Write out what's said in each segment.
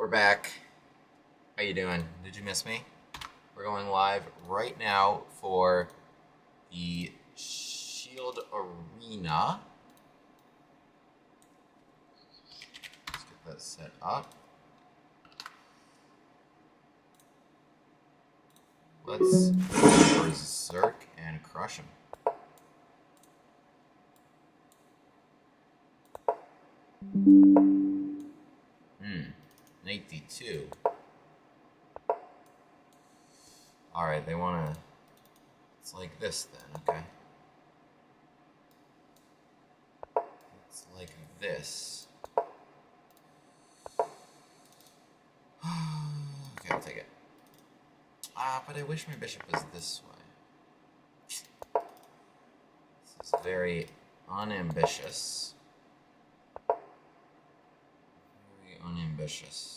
We're back. How you doing? Did you miss me? We're going live right now for the Shield Arena. Let's get that set up. Let's berserk and crush him. Knight d2. Alright, they want to... It's like this then, okay. It's like this. Okay, I'll take it. But I wish my bishop was this way. This is very unambitious. Very unambitious.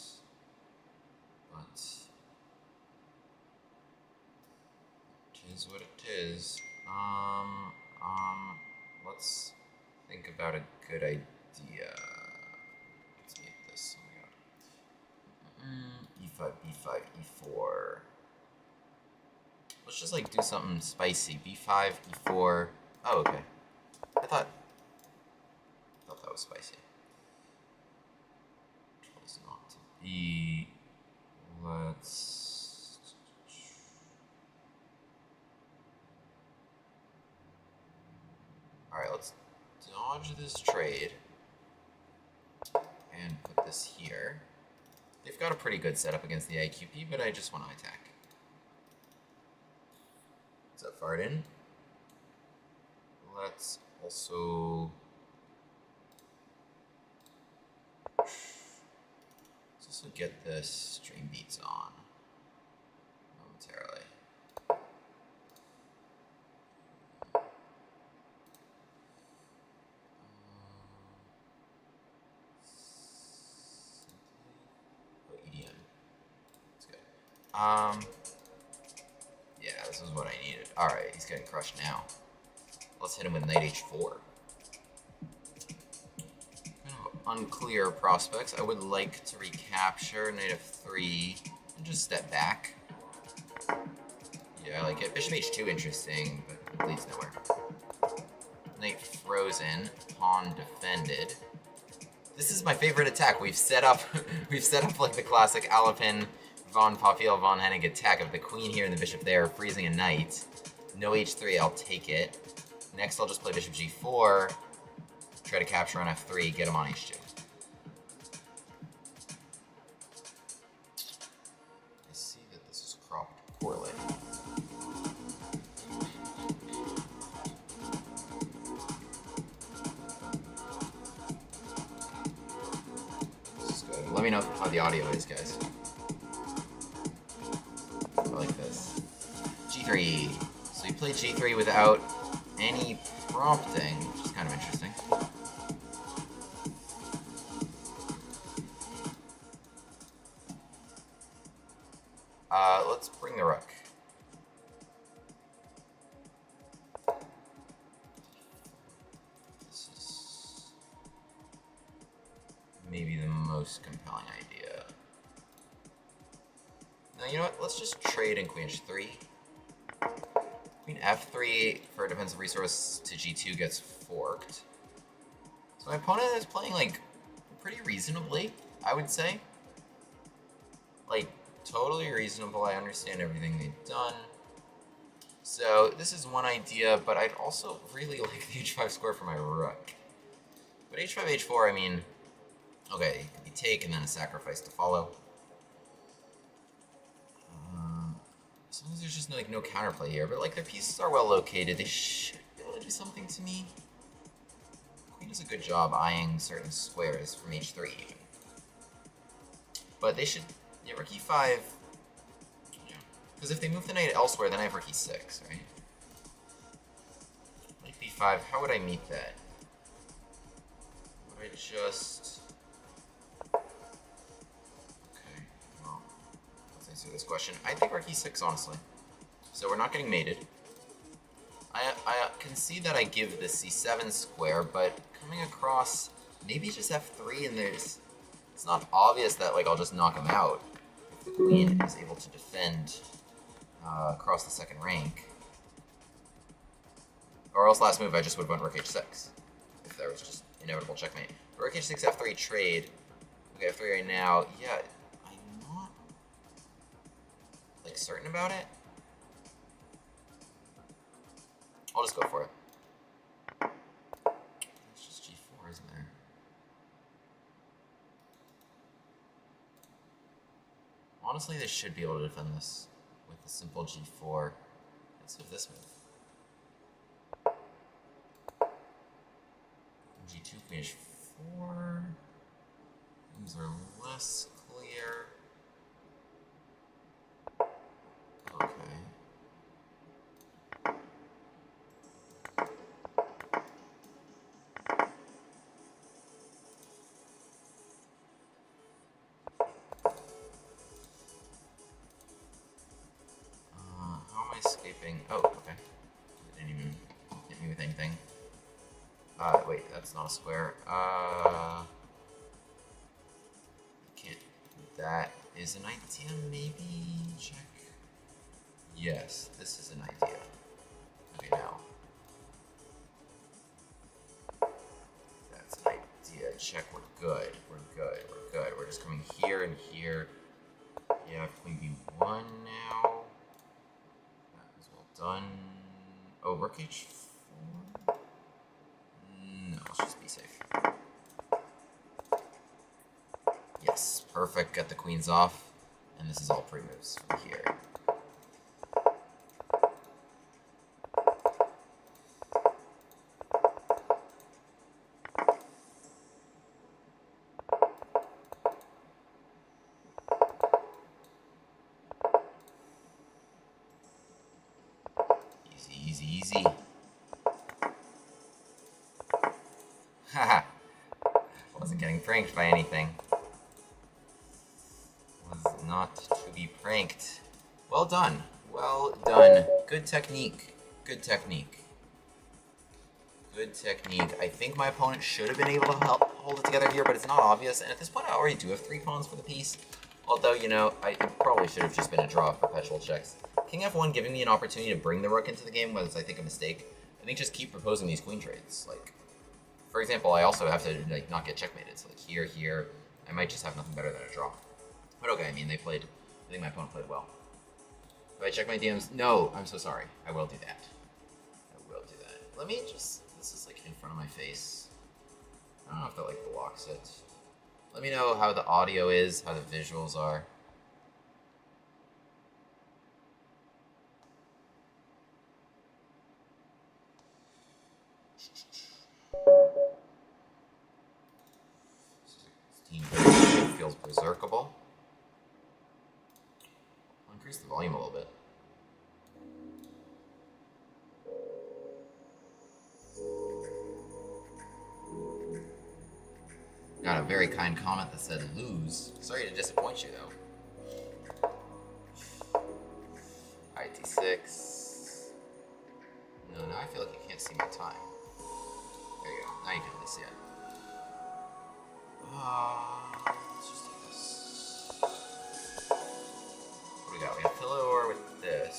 But it is what it is. Let's think about a good idea. Let's make this. Oh my god. E5, B5, E4. Let's just like do something spicy. B5, E4. Oh, okay. I thought that was spicy. Controls not to be. Let's. Alright, let's dodge this trade and put this here. They've got a pretty good setup against the IQP, but I just want to attack. Is that far in? Let's also get this stream beats on momentarily. EDM. That's good. Yeah, this is what I needed. Alright, he's getting crushed now. Let's hit him with knight h4. Kind of unclear prospects. I would like to recapture knight f3 and just step back. Yeah, I like it. Bishop h2 interesting, but it leads nowhere. Knight frozen, pawn defended. This is my favorite attack. We've set up like the classic Alapin von Pofiel von Hennig attack of the queen here and the bishop there, freezing a knight. No h3, I'll take it. Next, I'll just play bishop g4, try to capture on f3, get him on h2. I see that this is cropped poorly. This is good. Let me know how the audio is, guys. I like this. g3. So you played g3 without any prompting, which is kind of interesting. Let's bring the rook. This is maybe the most compelling idea. Now, you know what? Let's just trade in queen h3. Queen f3 for a defensive resource to g2 gets forked. So my opponent is playing, like, pretty reasonably, I would say. Like, totally reasonable. I understand everything they've done. So this is one idea, but I'd also really like the h5 square for my rook. But h5, h4, I mean, okay, it could be take and then a sacrifice to follow. As long as there's just no counterplay here, but like their pieces are well located, they should be able to do something to me. Queen does a good job eyeing certain squares from h3 even. But they should, yeah, rook e5, yeah. Because if they move the knight elsewhere, then I have rook e6, right? Knight b5, how would I meet that? Would I just... Answer this question. I think rook e6, honestly. So we're not getting mated. I can see that I give the c7 square, but coming across maybe just f3 and there's It's not obvious that like I'll just knock him out if the queen is able to defend across the second rank. Or else last move I just would have went rook h6 if there was just inevitable checkmate. Rook h6, f3 trade. Okay, f3 right now. Yeah, I'm not like certain about it. I'll just go for it. It's just g4, isn't there? Honestly, they should be able to defend this with a simple g4. Let's do this move. G2, queen h4. Things are less clear. Okay. How am I escaping? Oh, okay. It didn't even hit me with anything. Wait, that's not a square. Can't. That is an idea, maybe? Check. Yes, this is an idea. Okay, now. That's an idea. Check, we're good. We're good. We're good. We're just coming here and here. Yeah, queen b1 now. That is well done. Oh, rook h4? No, let's just be safe. Yes, perfect. Get the queens off. And this is all pre-moves from here. Easy, easy. Haha. Wasn't getting pranked by anything. Was not to be pranked. Well done. Well done. Good technique. Good technique. Good technique. I think my opponent should have been able to help hold it together here, but it's not obvious. And at this point, I already do have 3 pawns for the piece. Although, you know, it probably should have just been a draw of perpetual checks. King f1 giving me an opportunity to bring the rook into the game was, I think, a mistake. I think just keep proposing these queen trades. Like, for example, I also have to like not get checkmated. So like here, I might just have nothing better than a draw. But okay, I mean, I think my opponent played well. Do I check my DMs? No, I'm so sorry. I will do that. I will do that. Let me just, this is like in front of my face. I don't know if that like blocks it. Let me know how the audio is, how the visuals are. It feels berserkable. I'll increase the volume a little bit. Got a very kind comment that said lose. Sorry to disappoint you though. IT6. No, now I feel like you can't see my time. There you go. Now you can really see it. Let's just do this. What do we got? We got Philor with this.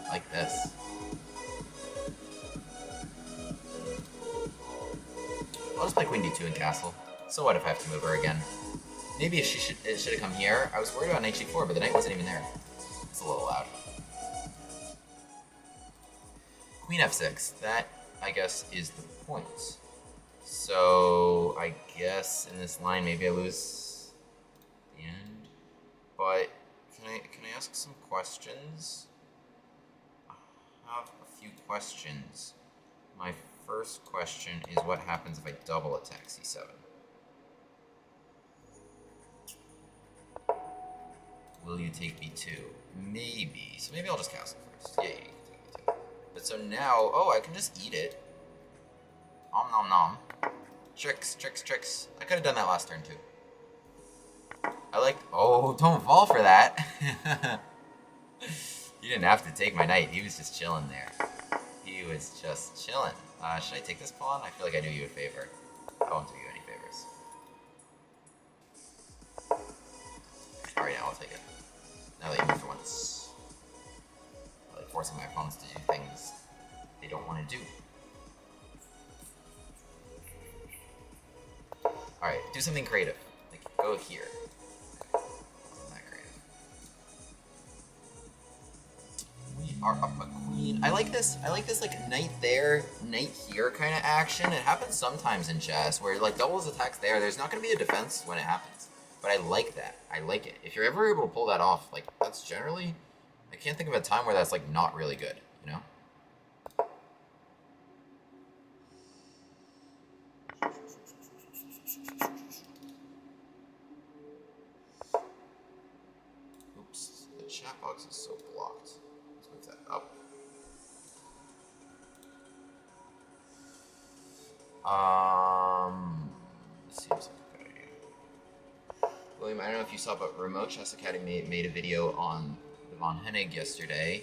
Like this. I'll just play Queen D2 and castle. So what if I have to move her again? Maybe it should have come here. I was worried about knight g4, but the knight wasn't even there. It's a little loud. Queen f6. That, I guess, is the point. So I guess in this line maybe I lose the end. But can I ask some questions? I have a few questions. My first question is what happens if I double attack c7? Will you take b2? Maybe. So maybe I'll just castle first. Yeah, you can take b2. But so now, oh, I can just eat it. Om nom nom. Tricks, tricks, tricks. I could have done that last turn too. I like, oh, don't fall for that. You didn't have to take my knight. He was just chilling there. He was just chilling. Should I take this pawn? I feel like I do you a favor. I won't do you any favors. Alright, now I'll take it. Now that you moved for once. I like forcing my opponents to do things they don't want to do. Alright, do something creative. Like, go here. Wasn't that creative. We are up a queen. I like this like knight there, knight here kind of action. It happens sometimes in chess where like doubles attacks there. There's not going to be a defense when it happens. But I like that. I like it. If you're ever able to pull that off, like, that's generally... I can't think of a time where that's, like, not really good, you know? Oops. The chat box is so blocked. Let's move that up. Seems like a good idea. William, I don't know if you saw, but Remote Chess Academy made a video on the Von Hennig yesterday.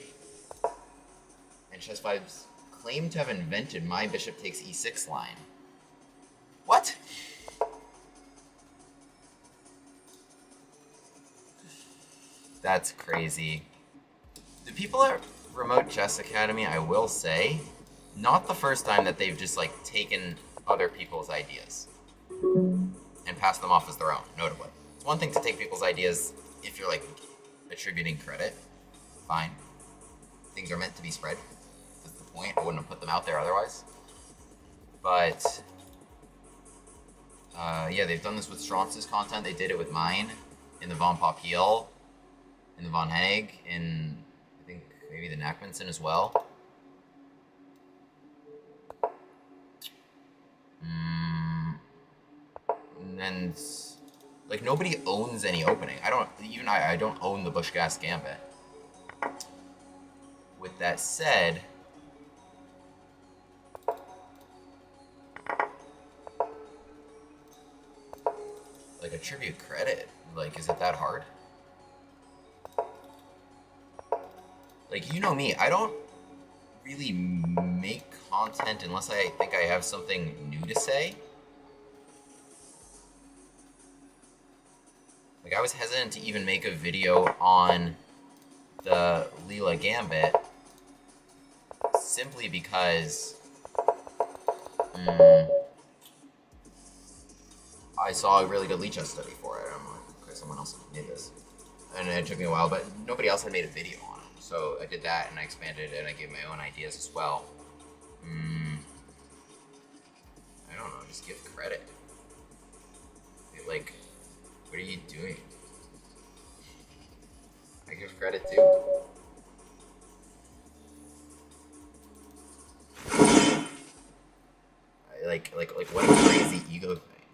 And Chess Vibes claimed to have invented my bishop takes e6 line. What? That's crazy. The people at Remote Chess Academy, I will say, not the first time that they've just like taken other people's ideas and passed them off as their own, notably. It's one thing to take people's ideas if you're like attributing credit. Fine. Things are meant to be spread. That's the point. I wouldn't have put them out there otherwise. But yeah, they've done this with Straunce's content. They did it with mine in the Von Popiel, in the Von Hennig, in I think maybe the Nachmanson as well. And like nobody owns any opening. I don't own the Bushgas Gambit. With that said, like attribute credit, like is it that hard? Like, you know me, I don't really make content unless I think I have something new to say. Like, I was hesitant to even make a video on the Leela Gambit simply because I saw a really good Lee Chess study for it. I'm like, okay, someone else made this. And it took me a while, but nobody else had made a video on it. So I did that, and I expanded it, and I gave my own ideas as well. I don't know, just give credit. Like, what are you doing? I give credit too. Like what a crazy ego thing.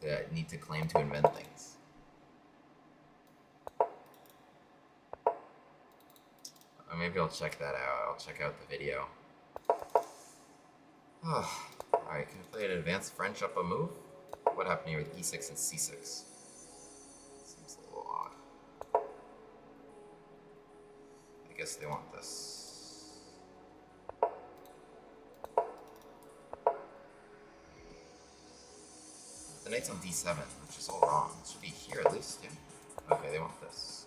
To need to claim to invent things. Maybe I'll check that out. I'll check out the video. Alright, can I play an advanced French up a move? What happened here with e6 and c6? Seems a little odd. I guess they want this. The knight's on d7, which is all wrong. It should be here at least, yeah. Okay, they want this.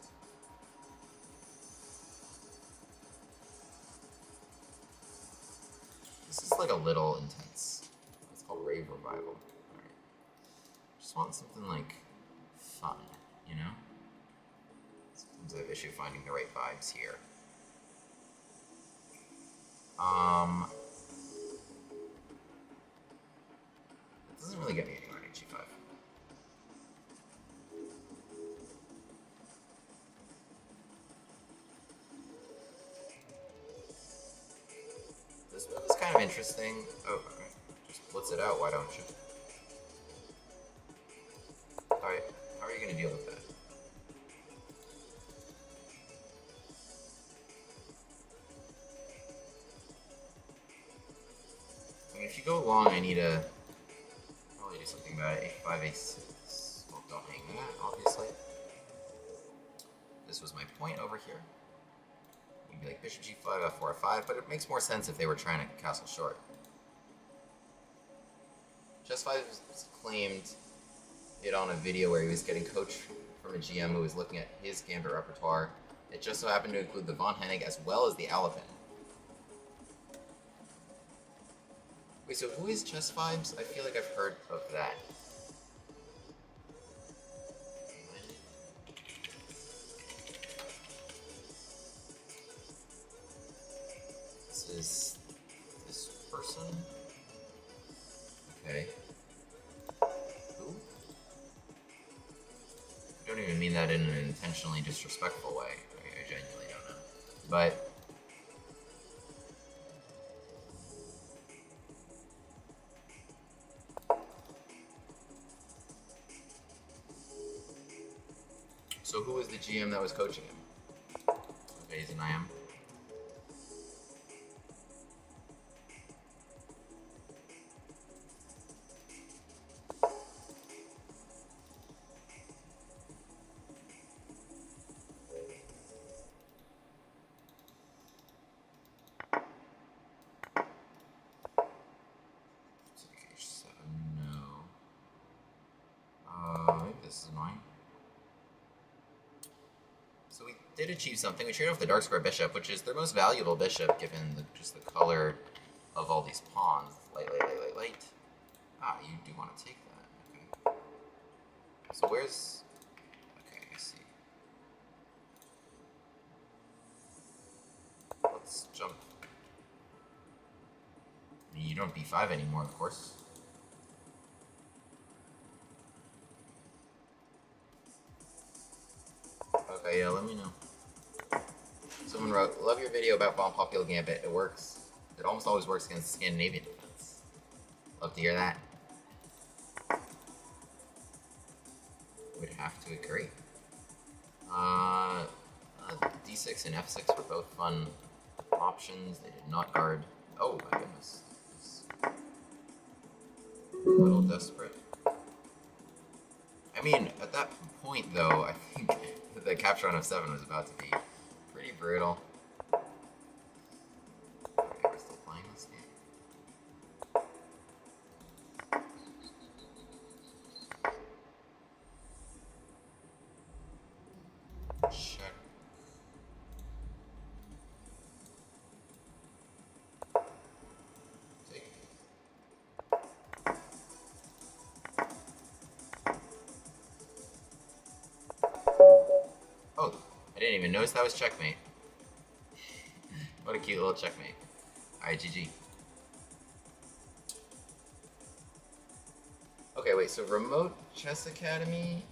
This is like a little intense. It's called Rave Revival. Alright. Just want something like fun, you know? Sometimes I have issue finding the right vibes here. It doesn't really get me anywhere in g5. This move is kind of interesting. Oh, okay. Just blitz it out, why don't you? Alright, how are you going to deal with that? I mean, if you go long, I need to probably do something about it. a5, a6. Well, don't hang that, obviously. this was my point over here. You'd be like bishop g5, f4, f5, but it makes more sense if they were trying to castle short. Chess5 claimed it on a video where he was getting coached from a GM who was looking at his Gambit repertoire. It just so happened to include the von Hennig as well as the Alapin. Wait, so who is Chess5? I feel like I've heard of that. This is this person? Okay. Who? I don't even mean that in an intentionally disrespectful way. I genuinely don't know. But so who was the GM that was coaching him? Okay, he's an IM. This is annoying. So we did achieve something. We traded off the dark square bishop, which is their most valuable bishop given just the color of all these pawns. Light. Ah, you do want to take that. Okay. So where's... Okay, I see. Let's jump. I mean, you don't b5 anymore, of course. Okay, yeah, let me know. Someone wrote, love your video about Von Popular Gambit. It works. It almost always works against Scandinavian defense. Love to hear that. Would have to agree. D6 and F6 were both fun options. They did not guard. Oh my goodness. A little desperate. I mean, at that point though, I think the capture on F7 was about to be pretty brutal. Okay, we're still playing this game. Check. Take. Oh, I didn't even notice that was checkmate. What a cute little checkmate. Alright, GG. Okay, wait, so Remote Chess Academy...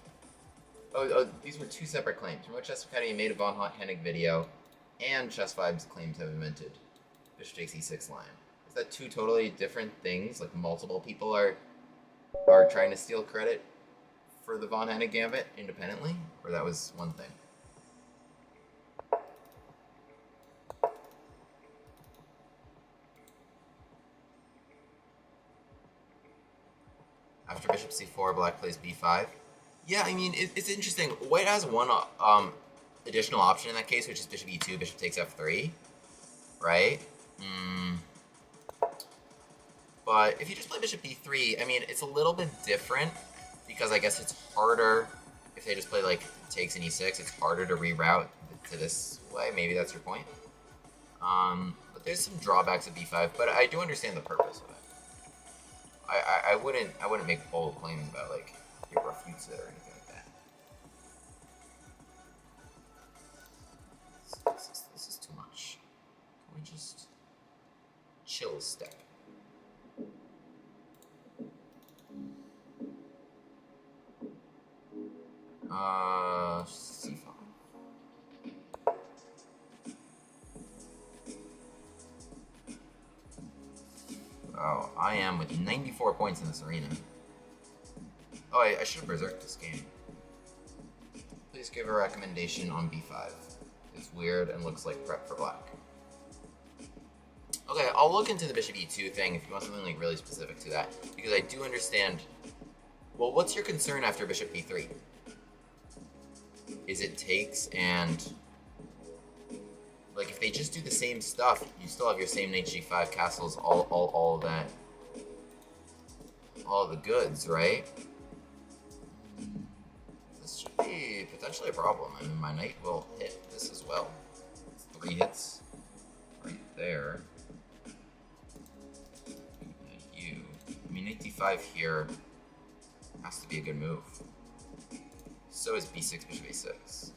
Oh, these were two separate claims. Remote Chess Academy made a Von Hennig video, and Chess5's claims have invented Bishop takes e6 line. Is that two totally different things? Like multiple people are trying to steal credit for the Von Hennig Gambit independently? Or that was one thing? After bishop c4, black plays b5. Yeah, I mean, it's interesting. White has one additional option in that case, which is bishop e2, bishop takes f3, right? But if you just play bishop b3, I mean, it's a little bit different, because I guess it's harder, if they just play, like, takes an e6, it's harder to reroute to this way. Maybe that's your point. But there's some drawbacks of b5, but I do understand the purpose of it. I wouldn't make bold claims about, like, it refutes it or anything like that. This is too much. Can we just chill a step? C5. Oh, I am with 94 points in this arena. Oh, I should have berserked this game. Please give a recommendation on b5. It's weird and looks like prep for black. Okay, I'll look into the bishop e2 thing if you want something like really specific to that, because I do understand. Well, what's your concern after bishop b3? is it takes and... Like, if they just do the same stuff, you still have your same knight g5 castles, all that. All the goods, right? This should be potentially a problem. I mean, my knight will hit this as well. It's 3 hits right there. And you. I mean, knight d5 here has to be a good move. So is b6, bishop a6.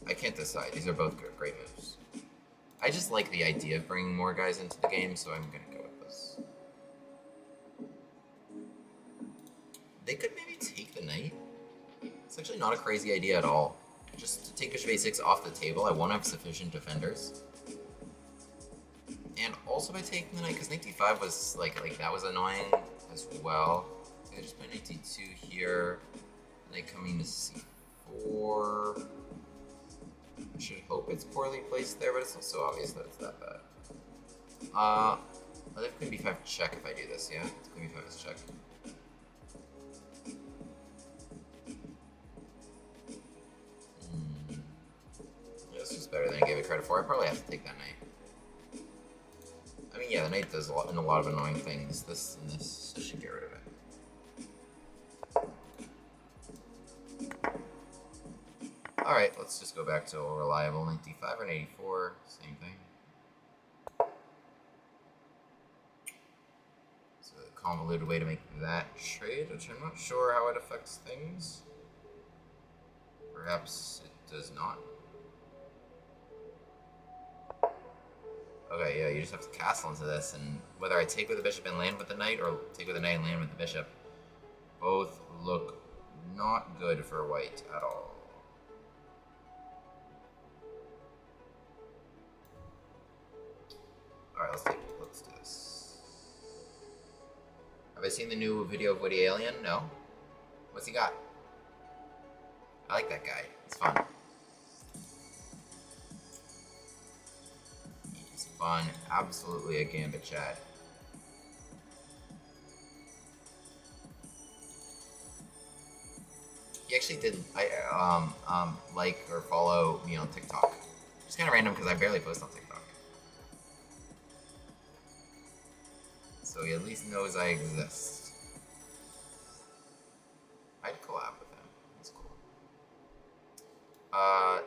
I can't decide. These are both great moves. I just like the idea of bringing more guys into the game, so I'm gonna go with this. They could maybe take the knight. It's actually not a crazy idea at all. Just to take bishop a6 off the table, I won't have sufficient defenders. And also by taking the knight, because knight d5 was like that was annoying as well. I just put knight d2 here. Knight coming to c4. I should hope it's poorly placed there, but it's not so obvious that it's that bad. I think queen b5 check if I do this, yeah? Queen b5 is check. Yeah, this was better than I gave it credit for. I probably have to take that knight. I mean, yeah, the knight does a lot of annoying things. This and this, so I should get rid of it. Alright, let's just go back to a reliable knight d5 or an 84, same thing. It's a convoluted way to make that trade, which I'm not sure how it affects things. Perhaps it does not. Okay, yeah, you just have to castle into this, and whether I take with the bishop and land with the knight, or take with the knight and land with the bishop, both look not good for white at all. Alright, let's do this. Have I seen the new video of Woody Alien? No? What's he got? I like that guy. It's fun. He's fun. Absolutely a Gambit chat. He actually did like or follow me on TikTok. It's kind of random because I barely post on TikTok. So he at least knows I exist. I'd collab with him. That's cool. I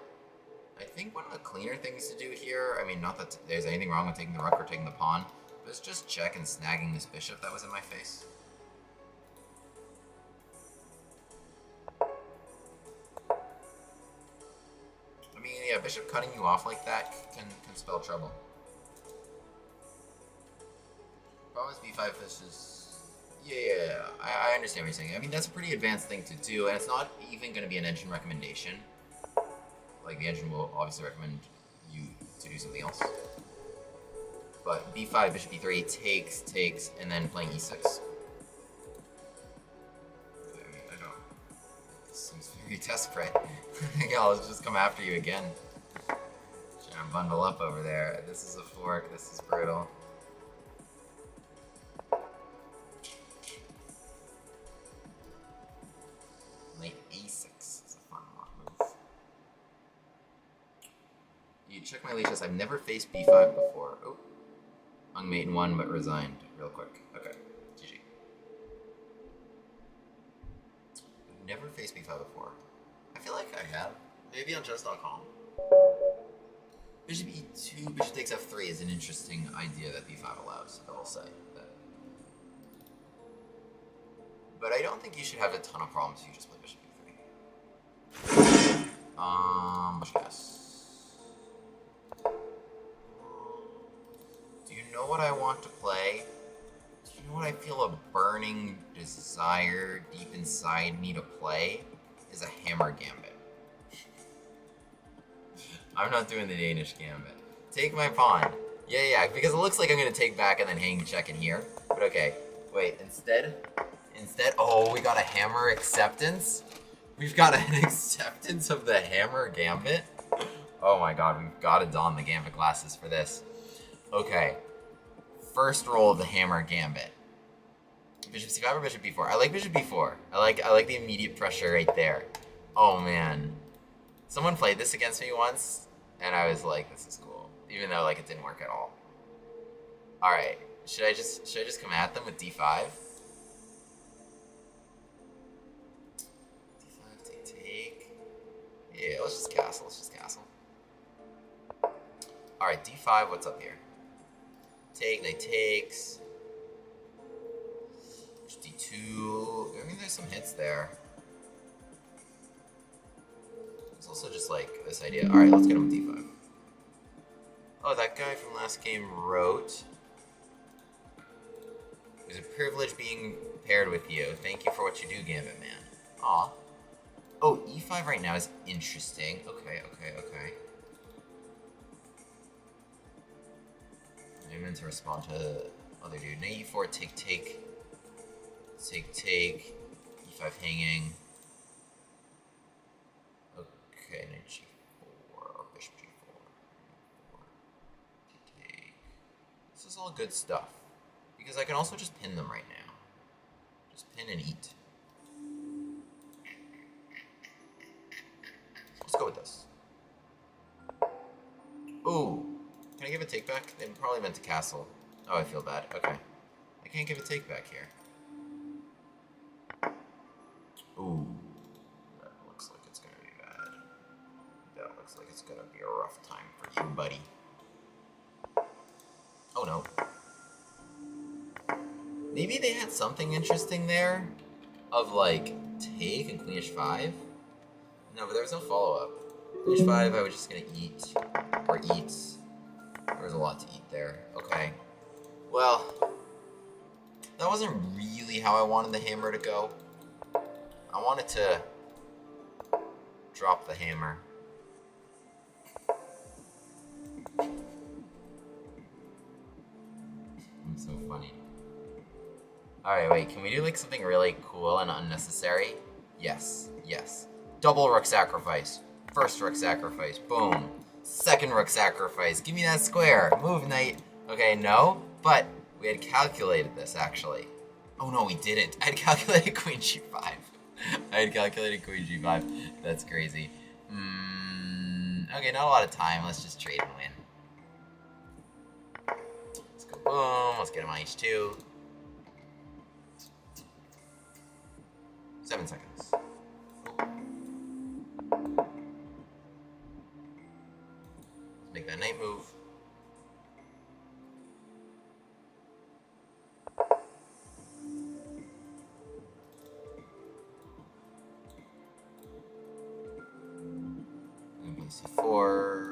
think one of the cleaner things to do here, I mean, not that there's anything wrong with taking the rook or taking the pawn, but it's just check and snagging this bishop that was in my face. I mean, yeah, bishop cutting you off like that can spell trouble. Problem is b5, this is... Yeah, I understand what you're saying. I mean, that's a pretty advanced thing to do, and it's not even going to be an engine recommendation. Like, the engine will obviously recommend you to do something else. But b5, bishop e3, takes, and then playing e6. I don't... This seems very desperate. I think I'll just come after you again. Trying to bundle up over there. This is a fork, this is brutal. Knight a6 is a fun move. You check my leeches. I've never faced b5 before. Oh, hung mate in 1 but resigned real quick. Okay, GG. I've never faced b5 before. I feel like I have. Maybe on chess.com. Bishop e2, bishop takes f3 is an interesting idea that b5 allows, I will say. But I don't think you should have a ton of problems if you just play bishop e3. Let's guess. Do you know what I want to play? Do you know what I feel a burning desire deep inside me to play? Is a hammer gambit. I'm not doing the Danish gambit. Take my pawn. Yeah, because it looks like I'm gonna take back and then hang check in here. But okay, wait, instead, oh, we got a hammer acceptance? We've got an acceptance of the hammer gambit? Oh my god, we've gotta don the gambit glasses for this. Okay, first roll of the hammer gambit. Bishop c5 or bishop b4? I like bishop b4. I like the immediate pressure right there. Oh man. Someone played this against me once, and I was like, this is cool. Even though like it didn't work at all. Alright. Should I just come at them with d5? d5, take. Yeah, let's just castle. Alright, d5, what's up here? Take, knight takes. d2. I mean, there's some hits there. There's also just like this idea. Alright, let's get him with d5. Oh, that guy from last game wrote, "It was a privilege being paired with you. Thank you for what you do, Gambit Man." Aw. Oh, e5 right now is interesting. Okay. I'm meant to respond to other dude. Knight e4, take, e5 hanging. Okay, knight g4, or bishop g4. Take. This is all good stuff. Because I can also just pin them right now. Just pin and eat. Let's go with this. Ooh. Can I give a take back? They probably meant to castle. Oh, I feel bad. Okay. I can't give a take back here. Ooh. That looks like it's gonna be bad. That looks like it's gonna be a rough time for you, buddy. Oh no. Maybe they had something interesting there of like take and queen h5. No, but there was no follow-up. Queen h5, I was just gonna eat. Or eats. There was a lot to eat there. Okay. Well, that wasn't really how I wanted the hammer to go. I wanted to drop the hammer. I'm so funny. Alright, wait, can we do like something really cool and unnecessary? Yes. Double rook sacrifice. First rook sacrifice. Boom. Second rook sacrifice. Give me that square. Move, knight. Okay, no, but we had calculated this actually. Oh no, we didn't. I had calculated queen g5. That's crazy. Okay, not a lot of time. Let's just trade and win. Let's go boom. Let's get him on h2. 7 seconds. Let's make that knight move. c4.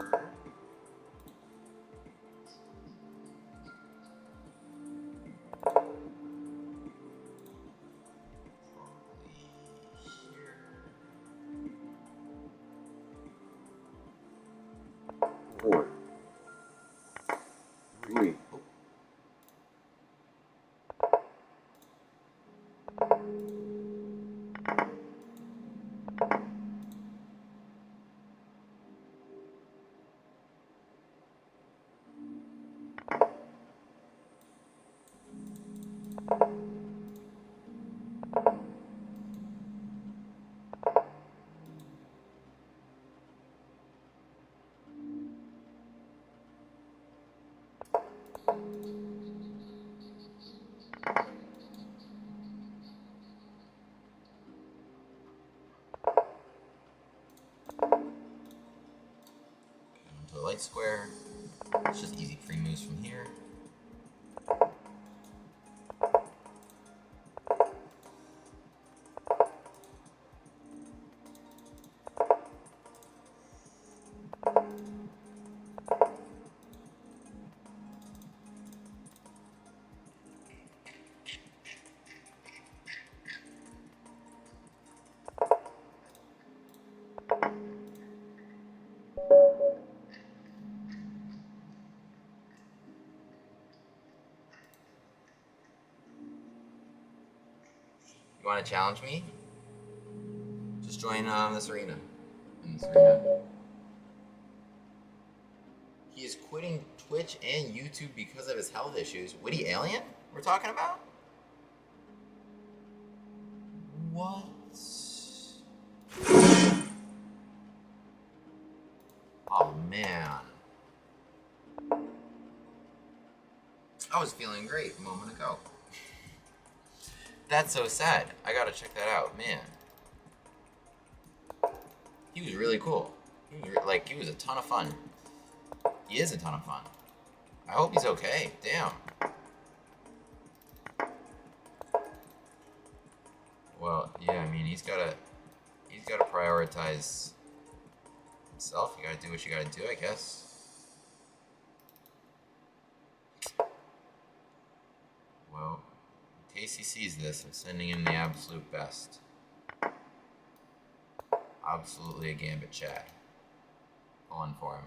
Four. Three. To the light square. It's just easy free moves from here. You want to challenge me? Just join this arena. He is quitting Twitch and YouTube because of his health issues. Witty Alien? We're talking about? What? Oh man. I was feeling great a moment ago. That's so sad. I gotta check that out, man. He was really cool. He was a ton of fun. He is a ton of fun. I hope he's okay. Damn. Well, yeah, I mean, he's gotta prioritize himself. You gotta do what you gotta do, I guess. Well, in case he sees this, I'm sending him the absolute best. Absolutely a Gambit chat. Pulling for him.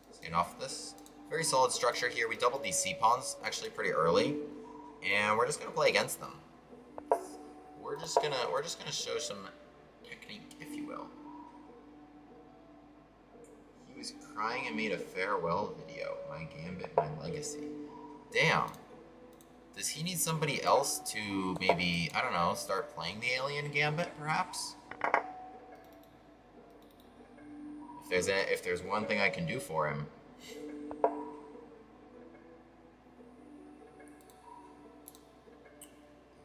Let's get off this. Very solid structure here. We doubled these C-pawns actually pretty early, and we're just gonna play against them. We're just gonna show some technique, if you will. He was crying and made a farewell video. My Gambit, my legacy. Damn. Does he need somebody else to maybe, I don't know, start playing the Alien Gambit, perhaps? If there's one thing I can do for him. If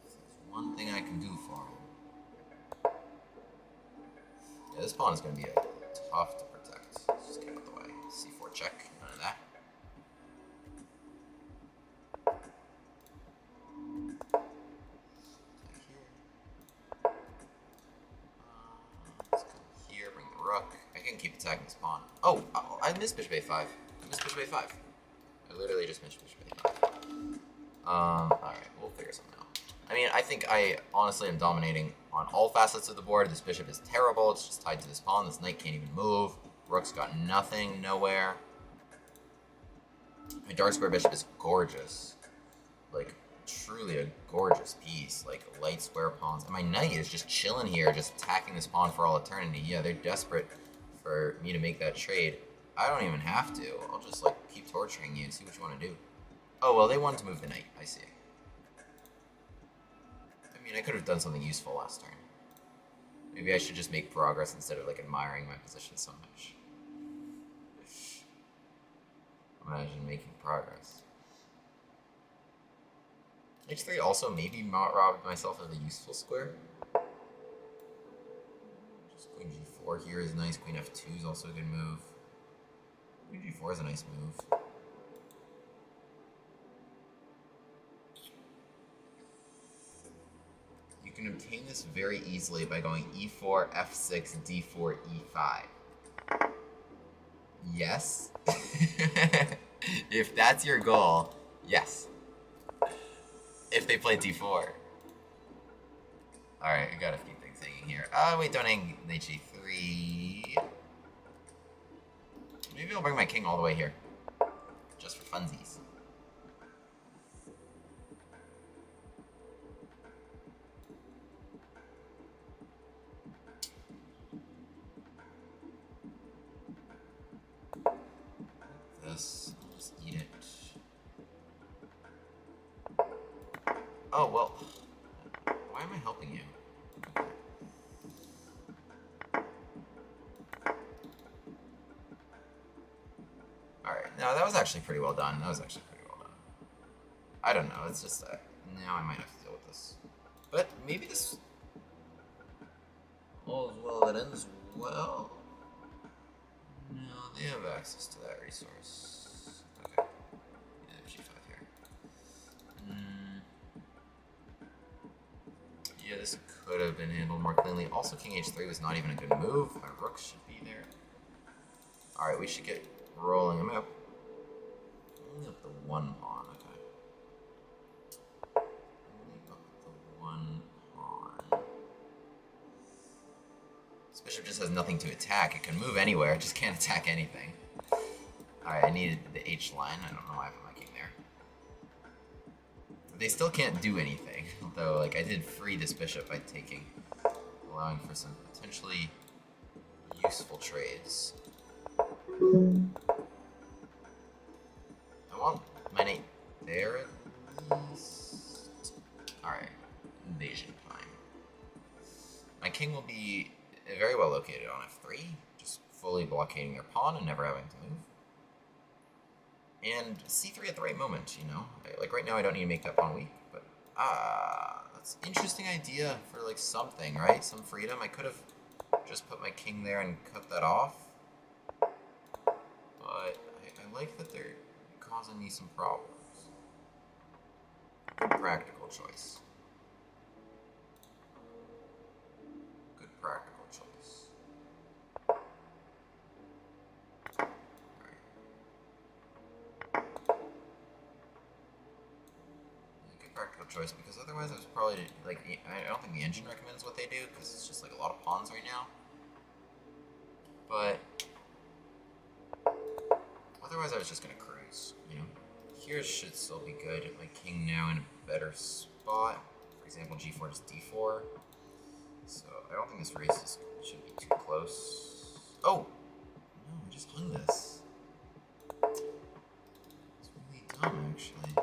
there's one thing I can do for him. Yeah, this pawn is going to be tough to protect. Let's just get out of the way. C4 check. None of that. Let's go here, bring the rook. I can keep attacking this pawn. Oh, I missed bishop a5. I missed bishop a5. I literally just missed bishop a5. Alright, we'll figure something out. I mean, I think I honestly am dominating on all facets of the board. This bishop is terrible. It's just tied to this pawn. This knight can't even move. Rook's got nothing, nowhere. My dark square bishop is gorgeous. Like, truly a gorgeous piece. Like, light square pawns. And my knight is just chilling here, just attacking this pawn for all eternity. Yeah, they're desperate for me to make that trade. I don't even have to. I'll just, like, keep torturing you and see what you want to do. Oh, well, they wanted to move the knight. I see. I mean, I could have done something useful last turn. Maybe I should just make progress instead of, like, admiring my position so much. Imagine making progress. H3 also maybe robbed myself of a useful square. Just queen g4 here is nice. Queen f2 is also a good move. Queen g4 is a nice move. You can obtain this very easily by going e4, f6, d4, e5. Yes. If that's your goal, yes. If they play d4. Alright, I gotta keep things hanging here. Oh, wait, don't hang h3. Maybe I'll bring my king all the way here. Just for funsies. This, I'll just eat it. Oh, well. Why am I helping you? Alright, no, that was actually pretty well done. I don't know, it's just that now I might have to deal with this. But maybe this all is well that ends well. No, they have access to that resource. Okay. Yeah, g5 here. Yeah, this could have been handled more cleanly. Also, king h3 was not even a good move. My rook should be there. Alright, we should get rolling. I'm up the one pawn. Okay. Only up the one pawn. This bishop just has nothing to attack. It can move anywhere. It just can't attack anything. Alright, I needed the H line. I don't know why I put my king there. they still can't do anything. Though, like, I did free this bishop by taking, allowing for some potentially useful trades. I want my knight there at least. Alright, invasion time. My king will be very well located on f3, just fully blockading their pawn and never having to move. And c3 at the right moment, you know? Like, right now I don't need to make that pawn weak, but that's an interesting idea for, like, something, right? Some freedom. I could have just put my king there and cut that off. But I like that they're causing me some problems. Good practical choice. Good practical choice. Good practical choice, because otherwise I was probably, like, I don't think the engine recommends what they do, because it's just, like, a lot of pawns right now. But otherwise I was just going to cruise, you know? Here should still be good. My king now in a better spot. For example, g4 to d4. So I don't think this race should be too close. Oh! No, I just hung this. It's really dumb, actually.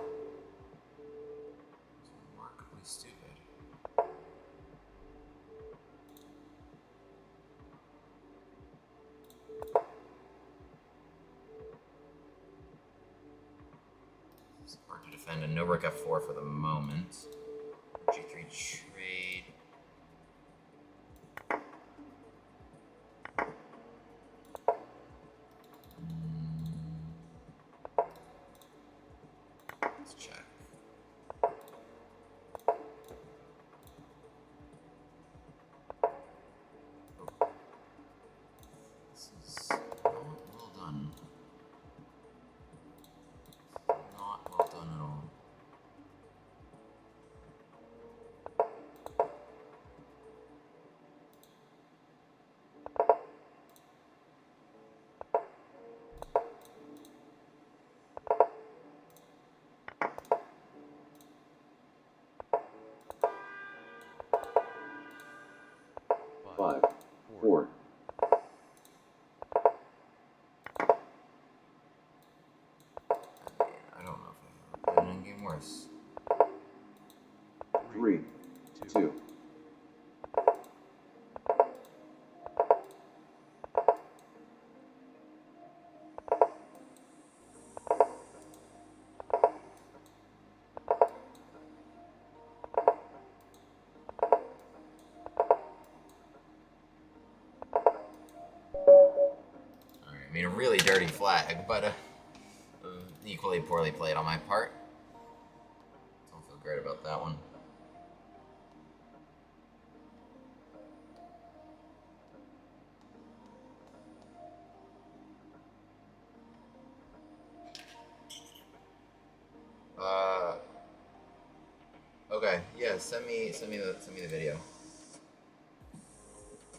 It's remarkably stupid. It's hard to defend, and no rook f4 for the moment. g3 trade. Let's check. Oh. This is not well done. Not well done at all. Five, four, I don't know if I've ever played an endgame worse. 3, 2. Alright, I mean, a really dirty flag, but equally poorly played on my part. Don't feel great about that one. Okay, yeah, send me the video.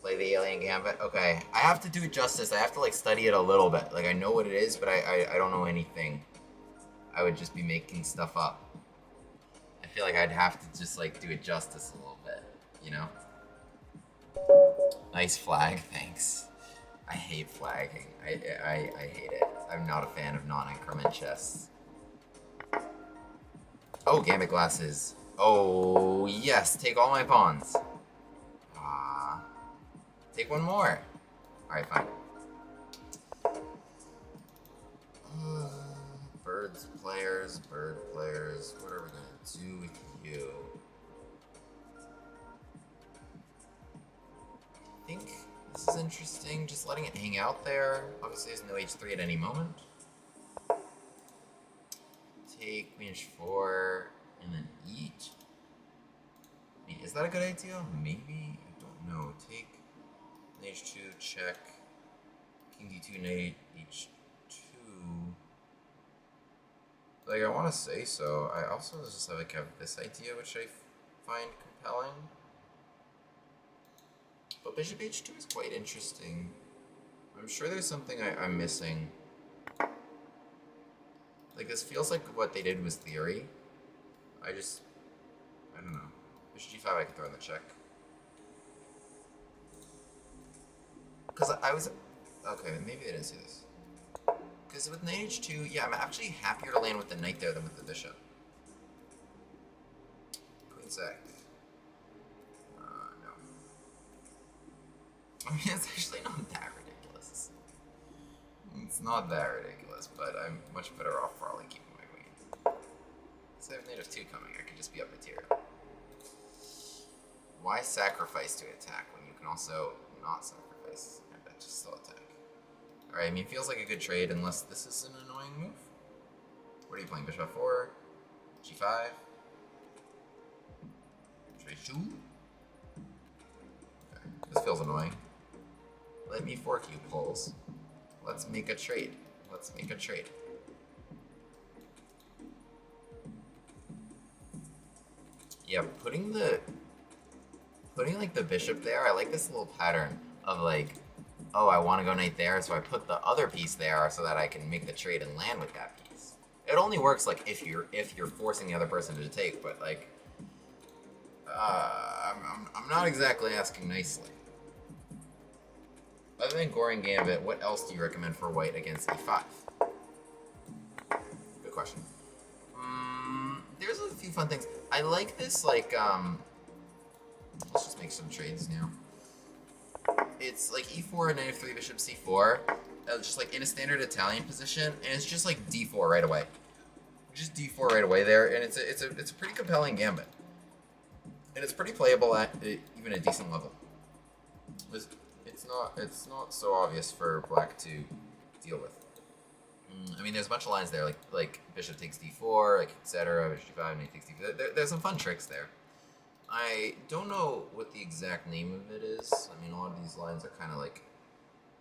Play the Alien Gambit. Okay, I have to do it justice. I have to, like, study it a little bit. Like, I know what it is, but I don't know anything. I would just be making stuff up. I feel like I'd have to just, like, do it justice a little bit, you know? Nice flag, thanks. I hate flagging. I hate it. I'm not a fan of non-increment chess. Oh, Gambit glasses. Oh, yes, take all my pawns. Take one more. Alright, fine. Bird players, what are we gonna do with you? I think this is interesting, just letting it hang out there. Obviously there's no h3 at any moment. Take queen h4 and then eat. I mean, is that a good idea? Maybe? I don't know. Take h2, check. King d2, knight h2. Like, I want to say so. I also just have this idea, which I find compelling. But bishop h2 is quite interesting. I'm sure there's something I'm missing. Like, this feels like what they did was theory. I don't know. Bishop g5 I can throw in the check. Because I was... Okay, maybe I didn't see this. Because with knight h2, yeah, I'm actually happier to land with the knight there than with the bishop. Queen sack. No. I mean, it's actually not that ridiculous. It's not that ridiculous, but I'm much better off probably keeping my queen. So I have knight f2 coming, I could just be up material. Why sacrifice to attack when you can also not sacrifice and then just still attack? Alright, I mean, it feels like a good trade unless this is an annoying move. What are you playing? Bishop f4? g5? Trade 2? Okay, this feels annoying. Let me fork you, Poles. Let's make a trade. Let's make a trade. Yeah, putting like the bishop there, I like this little pattern of like, oh, I want to go knight there, so I put the other piece there so that I can make the trade and land with that piece. It only works like if you're forcing the other person to take, but like, I'm not exactly asking nicely. Other than Goring Gambit, what else do you recommend for white against e5? Good question. There's a few fun things. I like this, like, let's just make some trades now. It's like e4, knight f3, bishop c4, just like in a standard Italian position, and it's just like d4 right away. Just d4 right away there, and it's a pretty compelling gambit, and it's pretty playable at even a decent level. It's not so obvious for black to deal with. I mean, there's a bunch of lines there, like bishop takes d4, like etc. Bishop d5, knight takes d4. There's some fun tricks there. I don't know what the exact name of it is. I mean, a lot of these lines are kind of like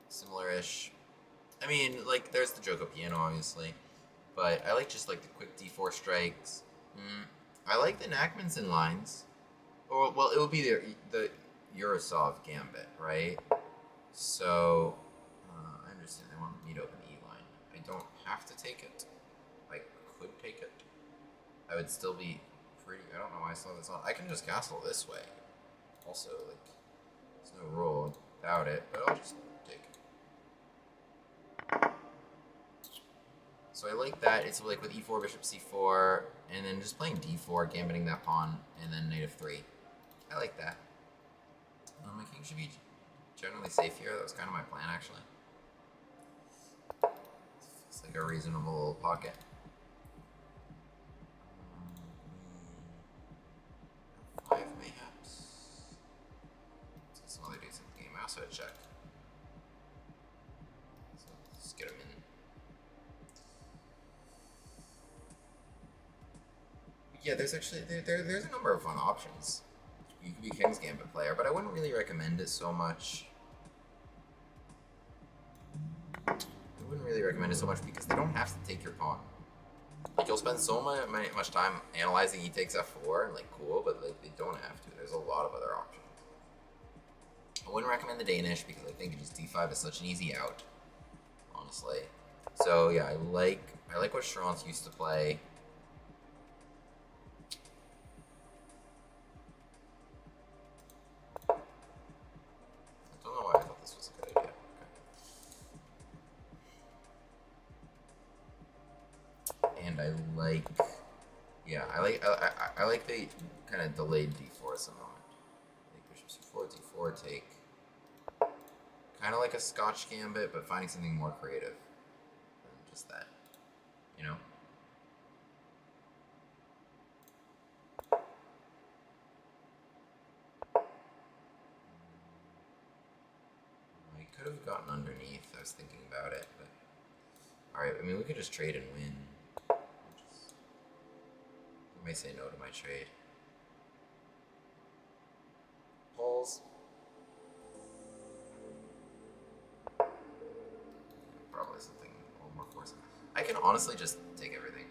similar-ish. I mean, like there's the Joko piano, obviously, but I like just like the quick d4 strikes. I like the Nachmanson lines. Or well, it would be the Urasov gambit, right? So I understand they want me to open the E line. I don't have to take it. I could take it. I would still be pretty. I don't know why I saw this on. I can just castle this way. Also, like, there's no rule about it, but I'll just take it. So I like that. It's like with e4, bishop c4, and then just playing d4, gambiting that pawn, and then knight f3. I like that. My king should be generally safe here. That was kind of my plan, actually. It's like a reasonable little pocket. Five, mayhaps. Let's get some other dudes in the game. I also had check. So let's get him in. Yeah, there's actually there's a number of fun options. You could be King's Gambit player, but I wouldn't really recommend it so much. I wouldn't really recommend it so much because they don't have to take your pawn. Like, you'll spend so much time analyzing he takes f4 and like cool, but like they don't have to. There's a lot of other options. I wouldn't recommend the Danish because I think just d5 is such an easy out, honestly. So yeah, I like what Schronz used to play. I like the kind of delayed d4 at the moment. Like bishop c4, d4 take. Kind of like a Scotch gambit, but finding something more creative than just that, you know? I could have gotten underneath. I was thinking about it, but alright, I mean, we could just trade and win. I may say no to my trade. Pulls. Probably something a little more forcing. I can honestly just take everything.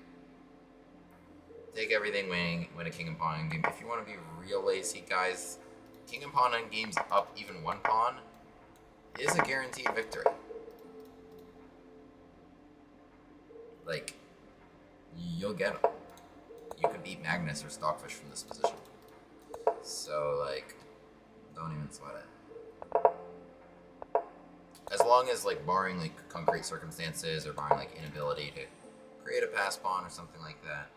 Take everything, win a king and pawn game. If you want to be real lazy, guys, king and pawn on games up even one pawn is a guaranteed victory. Like, you'll get them. you could beat Magnus or Stockfish from this position. So, like, don't even sweat it. As long as, like, barring, like, concrete circumstances or barring, like, inability to create a pass pawn or something like that.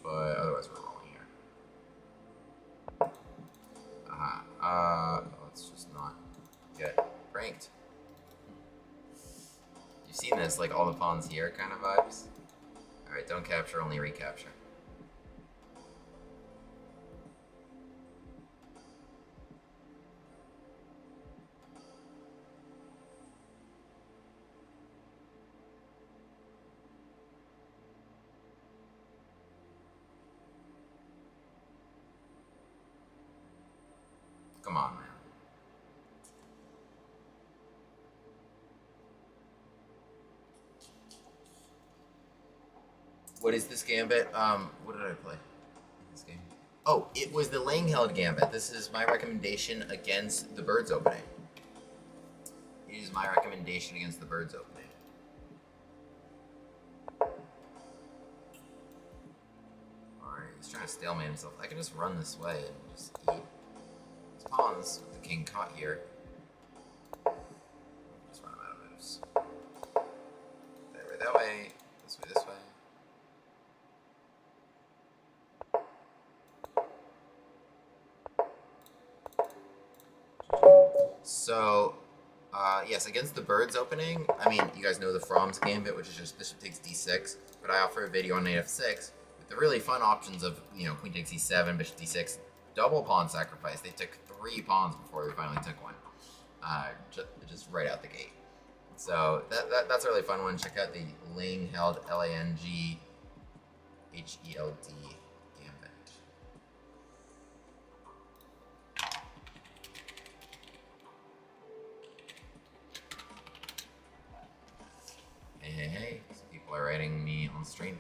But otherwise, we're rolling here. Let's just not get pranked. You've seen this, like, all the pawns here kind of vibes. Alright, don't capture, only recapture. Come on, man. What is this gambit? What did I play in this game? Oh, it was the Langheld gambit. This is my recommendation against the Birds opening. It is my recommendation against the Birds opening. Alright, he's trying to stalemate himself. I can just run this way and just eat his pawns with the king caught here. Just run him out of moves. That way, this way, this way. So, yes, against the Birds opening, I mean, you guys know the Fromm's Gambit, which is just bishop takes d6, but I offer a video on knight f6 with the really fun options of, you know, queen takes e7, bishop d6, double pawn sacrifice. They took 3 pawns before we finally took one, just right out the gate. So that's a really fun one. Check out the Langheld, Langheld Gambit. Hey, some people are writing me on stream.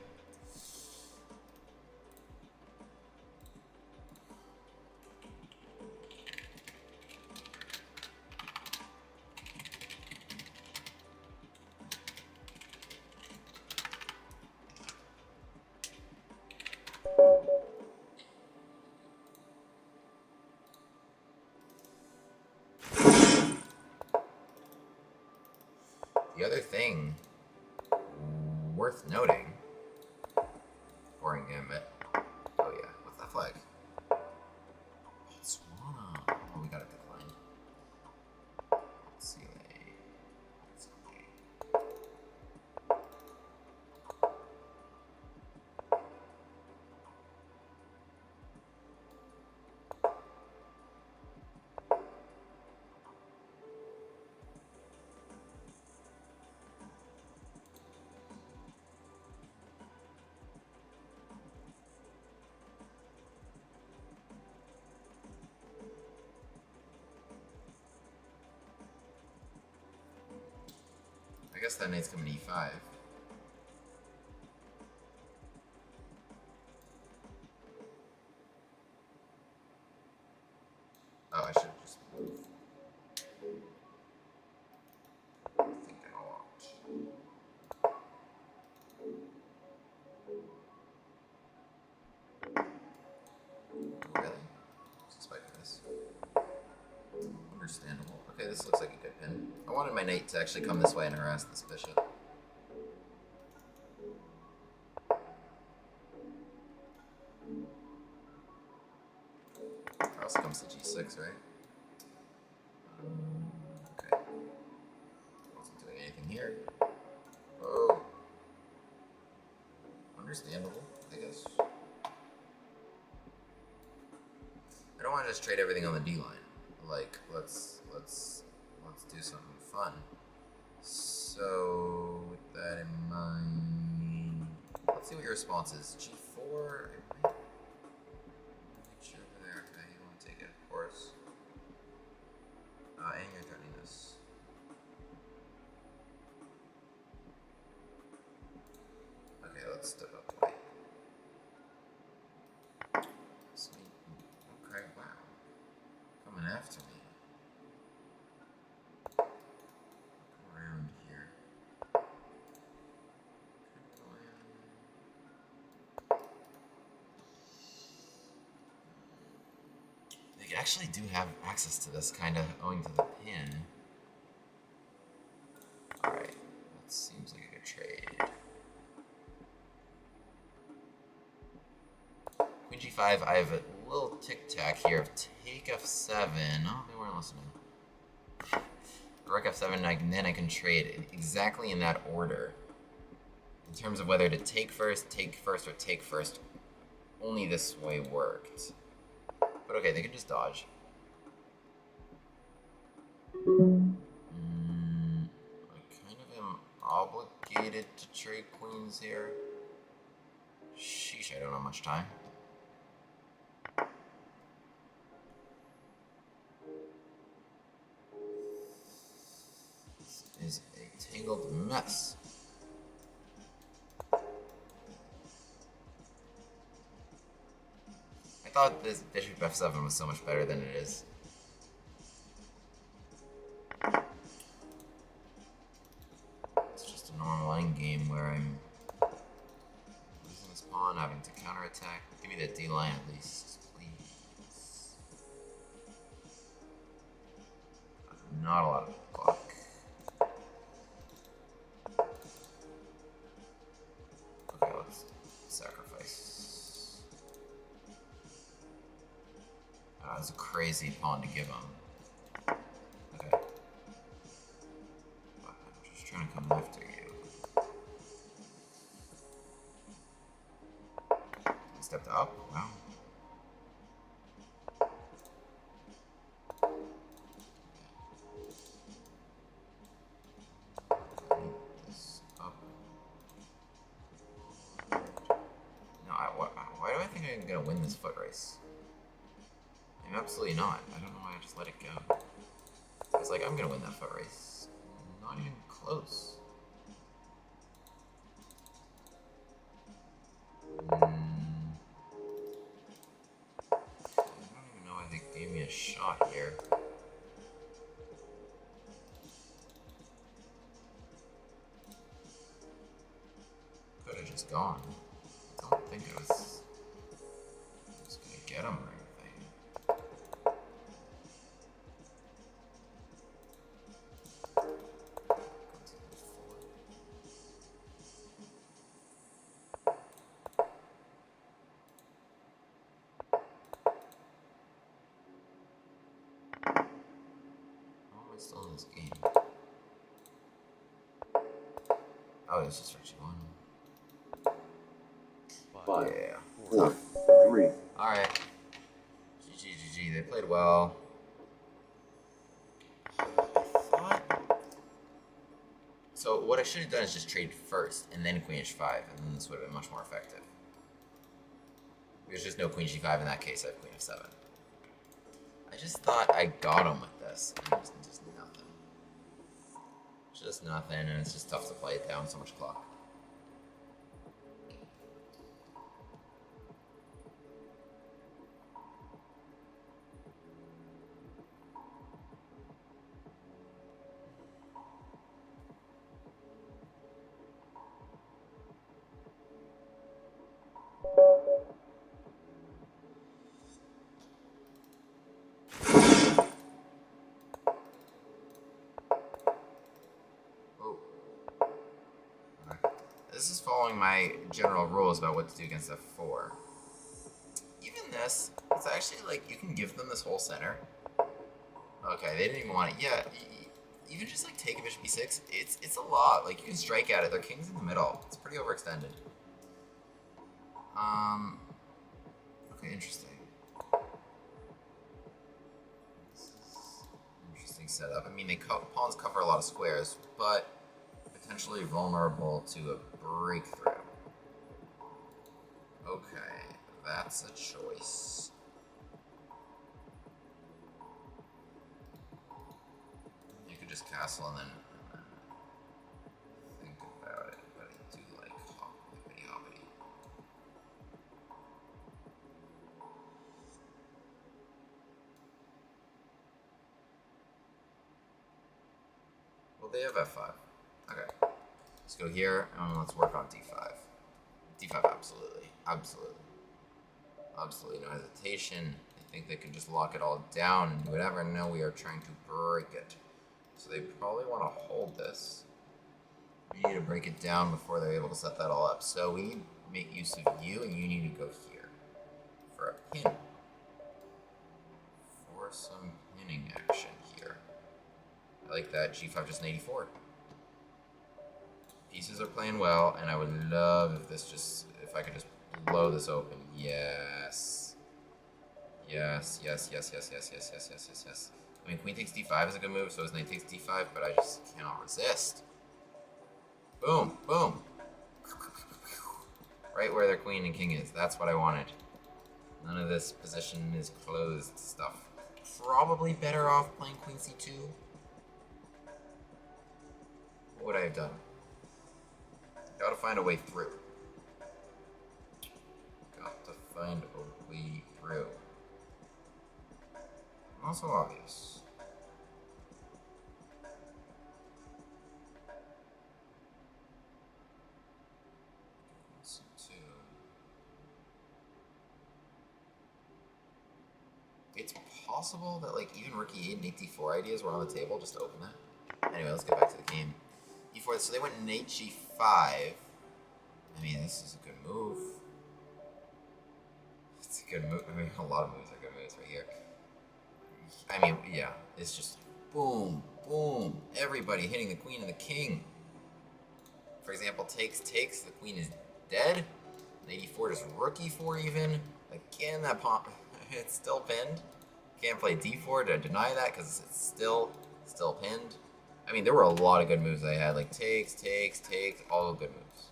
The other thing worth noting, boring gambit. Oh yeah, what's that flag? Botswana. Oh, we got a decline. Let's see. I guess that knight's coming to e5. Oh, I should just move. Thinking a lot. Really? Suspecting this. Understandable. Okay, this looks like a good pin. I wanted my knight to actually come this way and harass this bishop. Also comes to g6, right? Okay. Wasn't doing anything here. Oh. Understandable, I guess. I don't want to just trade everything on the D line. Like, let's do something fun. So with that in mind, let's see what your response is. G4. Over there. Okay, you want to take it, of course. And you're threatening this. Okay, let's step up white. Sweet. Okay, wow. Coming after me. actually do have access to this, kind of owing to the pin. Alright, that seems like a good trade. Queen g5, I have a little tic-tac here of take f7. Oh, they weren't listening. Rook f7, and then I can trade exactly in that order. In terms of whether to take first, or take first, only this way worked. But okay, they can just dodge. I kind of am obligated to trade queens here. Sheesh, I don't have much time. This is a tangled mess. I thought this bishop f7 was so much better than it is. It's just a normal endgame where I'm losing this pawn, having to counterattack. Give me the D line at least, please. Not a lot of clock. Okay, let's sacrifice. That's a crazy pawn to give him. Okay. I'm just trying to come after you. I stepped up? Wow. This up. No, why do I think I'm gonna win this foot race? I'm absolutely not. I don't know why I just let it go. I was like, I'm gonna win that foot race. Not even close. I don't even know why they gave me a shot here. Could have just gone. I don't think I was gonna get him or anything. Still in this game. Oh, it's just Richie one. 5, Yeah. 4, 3. Alright. GG. They played well. So what I should have done is just trade first and then Queen h5, and then this would have been much more effective. There's just no Queen g5 in that case. I have Queen f7. I just thought I got him with this. And just nothing. Just nothing, and it's just tough to play it down. So much clock. This is following my general rules about what to do against f4. Even this, it's actually like you can give them this whole center. Okay, they didn't even want it. Yeah, even just like take a bishop e6, it's a lot. Like you can strike at it. Their king's in the middle. It's pretty overextended. Okay, interesting. This is an interesting setup. I mean, pawns cover a lot of squares, but potentially vulnerable to a breakthrough. Okay, that's a choice. You could just castle and then think about it, but I do like hoppity hoppity. Well, they have f5. Okay. Let's go here, and let's work on d5. d5, absolutely. Absolutely. Absolutely no hesitation. I think they can just lock it all down and do whatever. No, we are trying to break it. So they probably want to hold this. We need to break it down before they're able to set that all up. So we need to make use of you, and you need to go here for a pin. For some pinning action here. I like that. G5 just an 84. Pieces are playing well, and I would love if I could just blow this open. Yes. Yes, yes, yes, yes, yes, yes, yes, yes, yes, yes. I mean, queen takes d5 is a good move, so is knight takes d5, but I just cannot resist. Boom, boom. Right where their queen and king is. That's what I wanted. None of this position is closed stuff. Probably better off playing queen c2. What would I have done? Gotta find a way through. Got to find a way through. Not so obvious. It's possible that like even rook e8 and knight d4 ideas were on the table just to open that. Anyway, let's get back to the game. d4, so they went knight g5. I mean, this is a good move. It's a good move. I mean, a lot of moves are good moves right here. I mean, yeah, it's just boom, boom. Everybody hitting the queen and the king. For example, takes, the queen is dead. Knight e4 just rook e4 even. Again, that pawn, it's still pinned. Can't play d4 to deny that because it's still pinned. I mean, there were a lot of good moves they had, like takes, all good moves.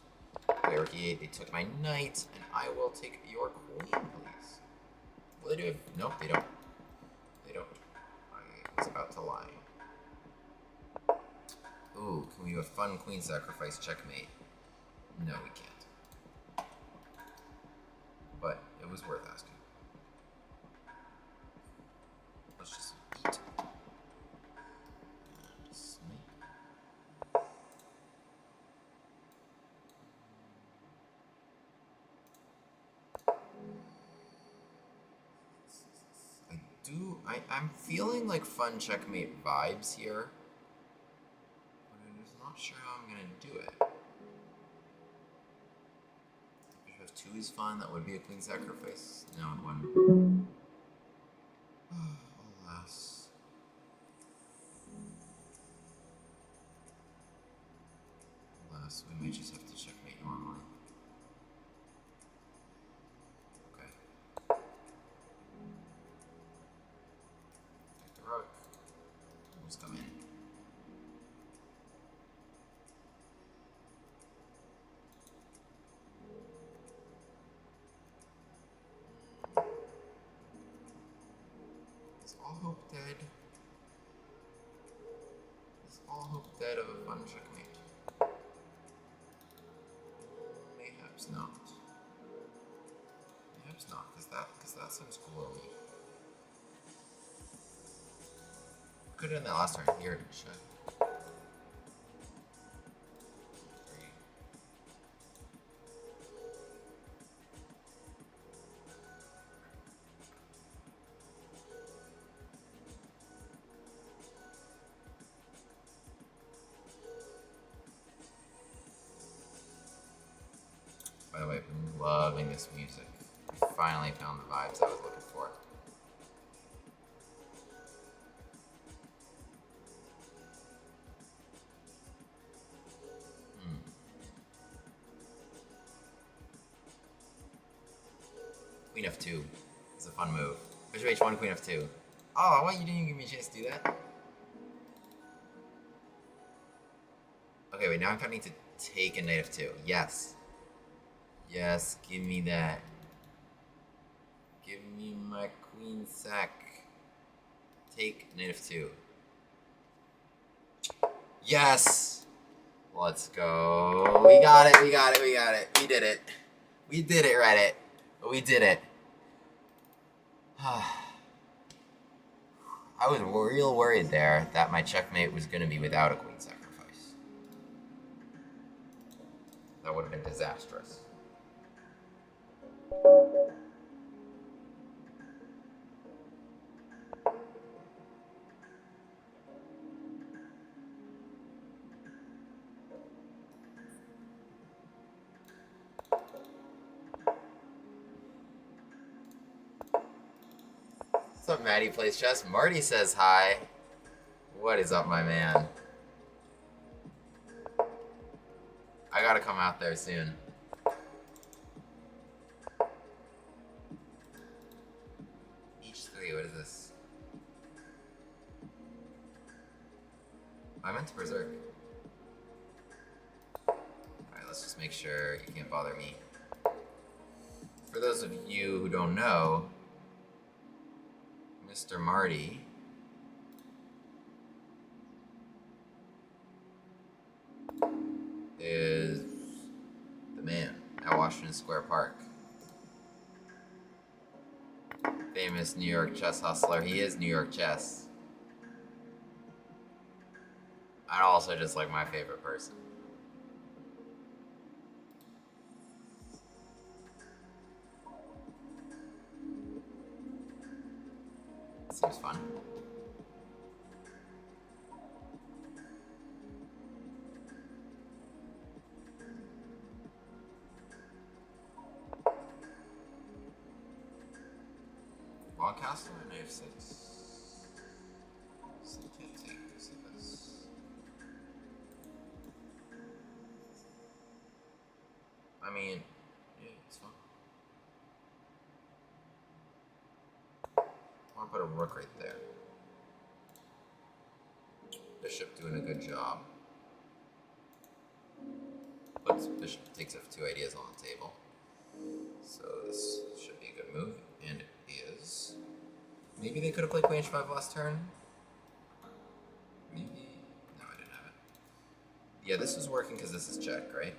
Play rook e8, they took my knight, and I will take your queen, please. Will they do it? Nope, they don't. They don't. I was about to lie. Ooh, can we do a fun queen sacrifice checkmate? No, we can't. But it was worth asking. Let's just eat. I'm feeling like fun checkmate vibes here, but I'm just not sure how I'm gonna do it. Bishop f2 is fun. That would be a queen sacrifice. No, it wouldn't. Alas. Alas, we might just have to checkmate normally. Come in. Is all hope dead? Is all hope dead of a fun checkmate? Mayhaps not. Mayhaps not, because that seems cool. Could have done that last turn. Here, should. By the way, I've been loving this music. I finally found the vibes I was looking for. Queen f2 is a fun move. Bishop h1, queen f2. Oh, what? You didn't even give me a chance to do that? Okay, wait, now I'm having to take a knight f2. Yes. Yes, give me that. Give me my queen sack. Take knight f2. Yes! Let's go. We got it, we got it, we got it. We did it. We did it, Reddit. We did it. I was real worried there that my checkmate was going to be without a queen sacrifice. That would have been disastrous. What's up, Maddie Plays Chess? Marty says hi. What is up, my man? I gotta come out there soon. H3, what is this? I meant to berserk. Alright, let's just make sure you can't bother me. For those of you who don't know, Mr. Marty is the man at Washington Square Park. Famous New York chess hustler. He is New York chess. And also just like my favorite person. Seems fun. Long castle or knight 6? So you can't take this of this. I mean, yeah, it's fun. I want to put a rook right there. Bishop doing a good job. Puts bishop takes f2 ideas on the table. So this should be a good move, and it is. Maybe they could have played queen h5 last turn. Maybe. No, I didn't have it. Yeah, this was working because this is check, right?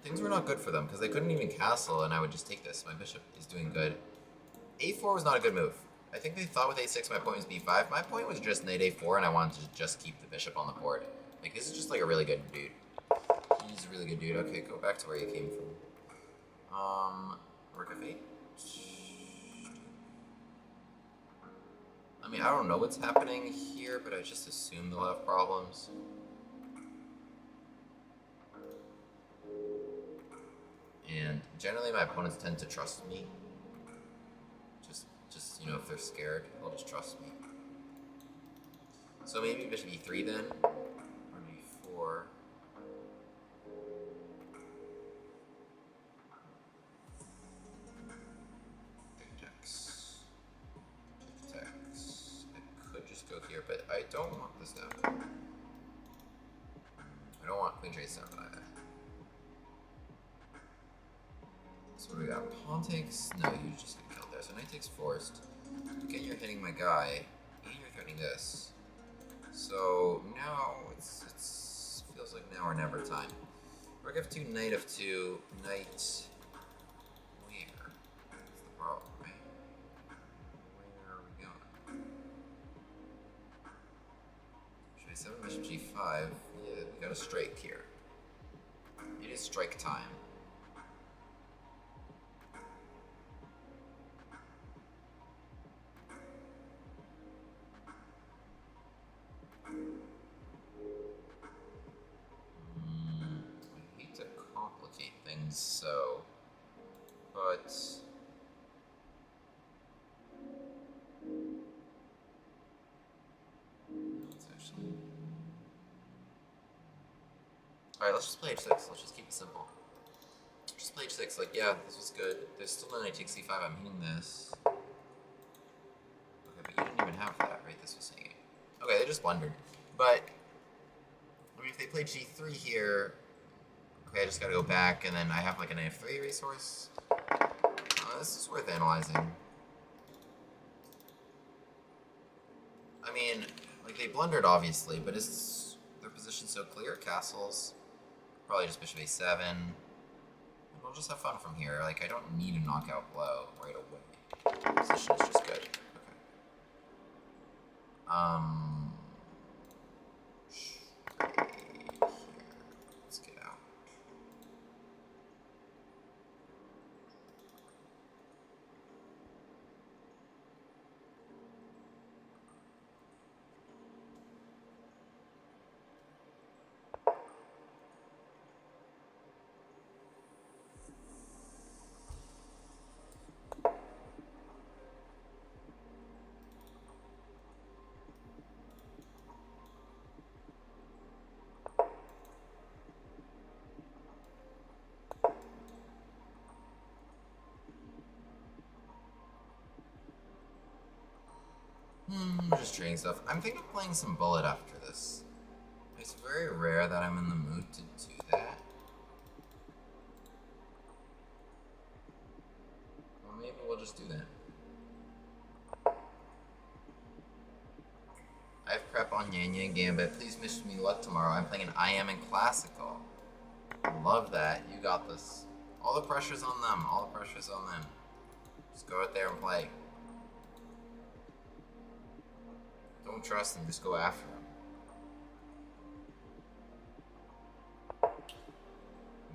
Things were not good for them because they couldn't even castle, and I would just take this. My bishop is doing good. a4 was not a good move. I think they thought with a6 my point was b5. My point was just knight a4, and I wanted to just keep the bishop on the board. Like, this is just like a really good dude. He's a really good dude. Okay, go back to where you came from. Rook f8. I mean, I don't know what's happening here, but I just assume they'll have problems. And generally my opponents tend to trust me. Just you know, if they're scared, they'll just trust me. So maybe bishop e3 then, or b4. Text. I could just go here, but I don't want this to happen. I don't want queen chase 7 either. So what do we got? Pawn takes. No, you just get killed there. So knight takes forced. Again, you're hitting my guy, and you're threatening this. So now it's feels like now or never time. Rook f2, knight f2, knight. Where? That's the problem, right? Where are we going? Should I 7 bishop g5? Yeah, we got a strike here. It is strike time. So, but let's actually. All right, let's just play h6. Let's just keep it simple. Just play h6. Like, yeah, this was good. There's still no knight takes c5. I'm hitting this. Okay, but you didn't even have that, right? This was saying. Okay, they just blundered. But I mean, if they played g3 here. Okay, I just gotta go back, and then I have like an f3 resource. This is worth analyzing. I mean, like they blundered obviously, but is their position so clear? Castles, probably just bishop a7. And we'll just have fun from here. Like I don't need a knockout blow right away. Position is just good. Okay. Let's get out. just trading stuff. I'm thinking of playing some Bullet after this. It's very rare that I'm in the mood to do that. Well, maybe we'll just do that. I have prep on Yanya and Gambit. Please wish me luck tomorrow. I'm playing an IM in Classical. Love that. You got this. All the pressure's on them. All the pressure's on them. Just go out there and play. Don't trust them. Just go after them.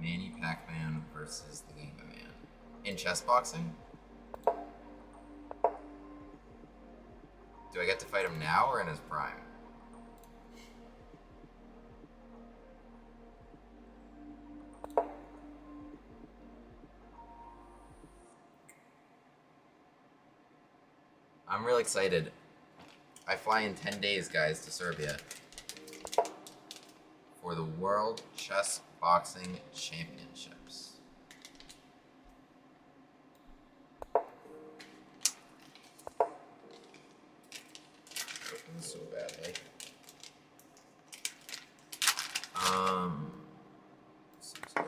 Manny Pac-Man versus the Game Man. In chess boxing? Do I get to fight him now or in his prime? I'm real excited. I fly in 10 days, guys, to Serbia for the World Chess Boxing Championships. Open so badly. Seems good.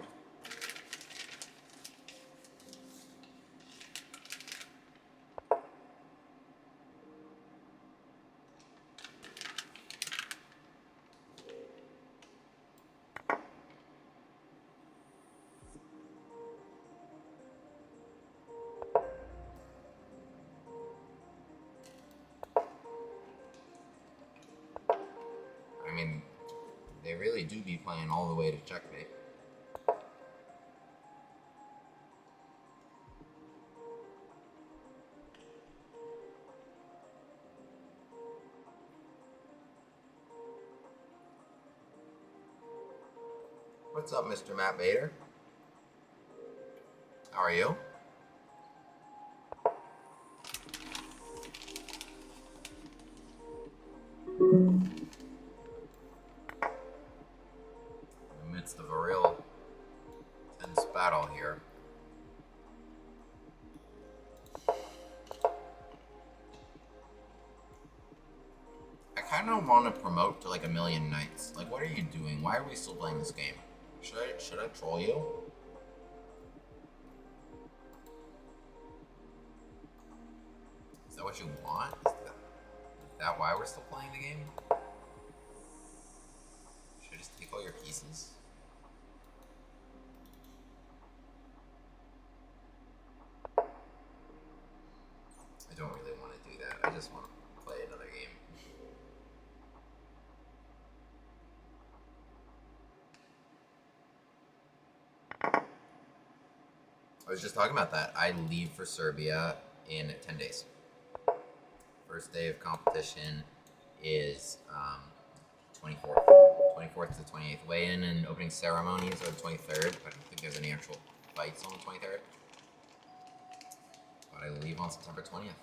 I mean, they really do be playing all the way to checkmate. What's up, Mr. Matt Bader? How are you? In the midst of a real tense battle here. I kind of want to promote to like 1,000,000 knights. Like, what are you doing? Why are we still playing this game? Should I troll you? Is that what you want? Is that why we're still playing the game? Should I just take all your pieces? I don't really want to do that. I just want to play another game. I was just talking about that. I leave for Serbia in 10 days. First day of competition is 24th. 24th to the 28th. Weigh-in and opening ceremonies are the 23rd. I don't think there's any actual fights on the 23rd. But I leave on September 20th.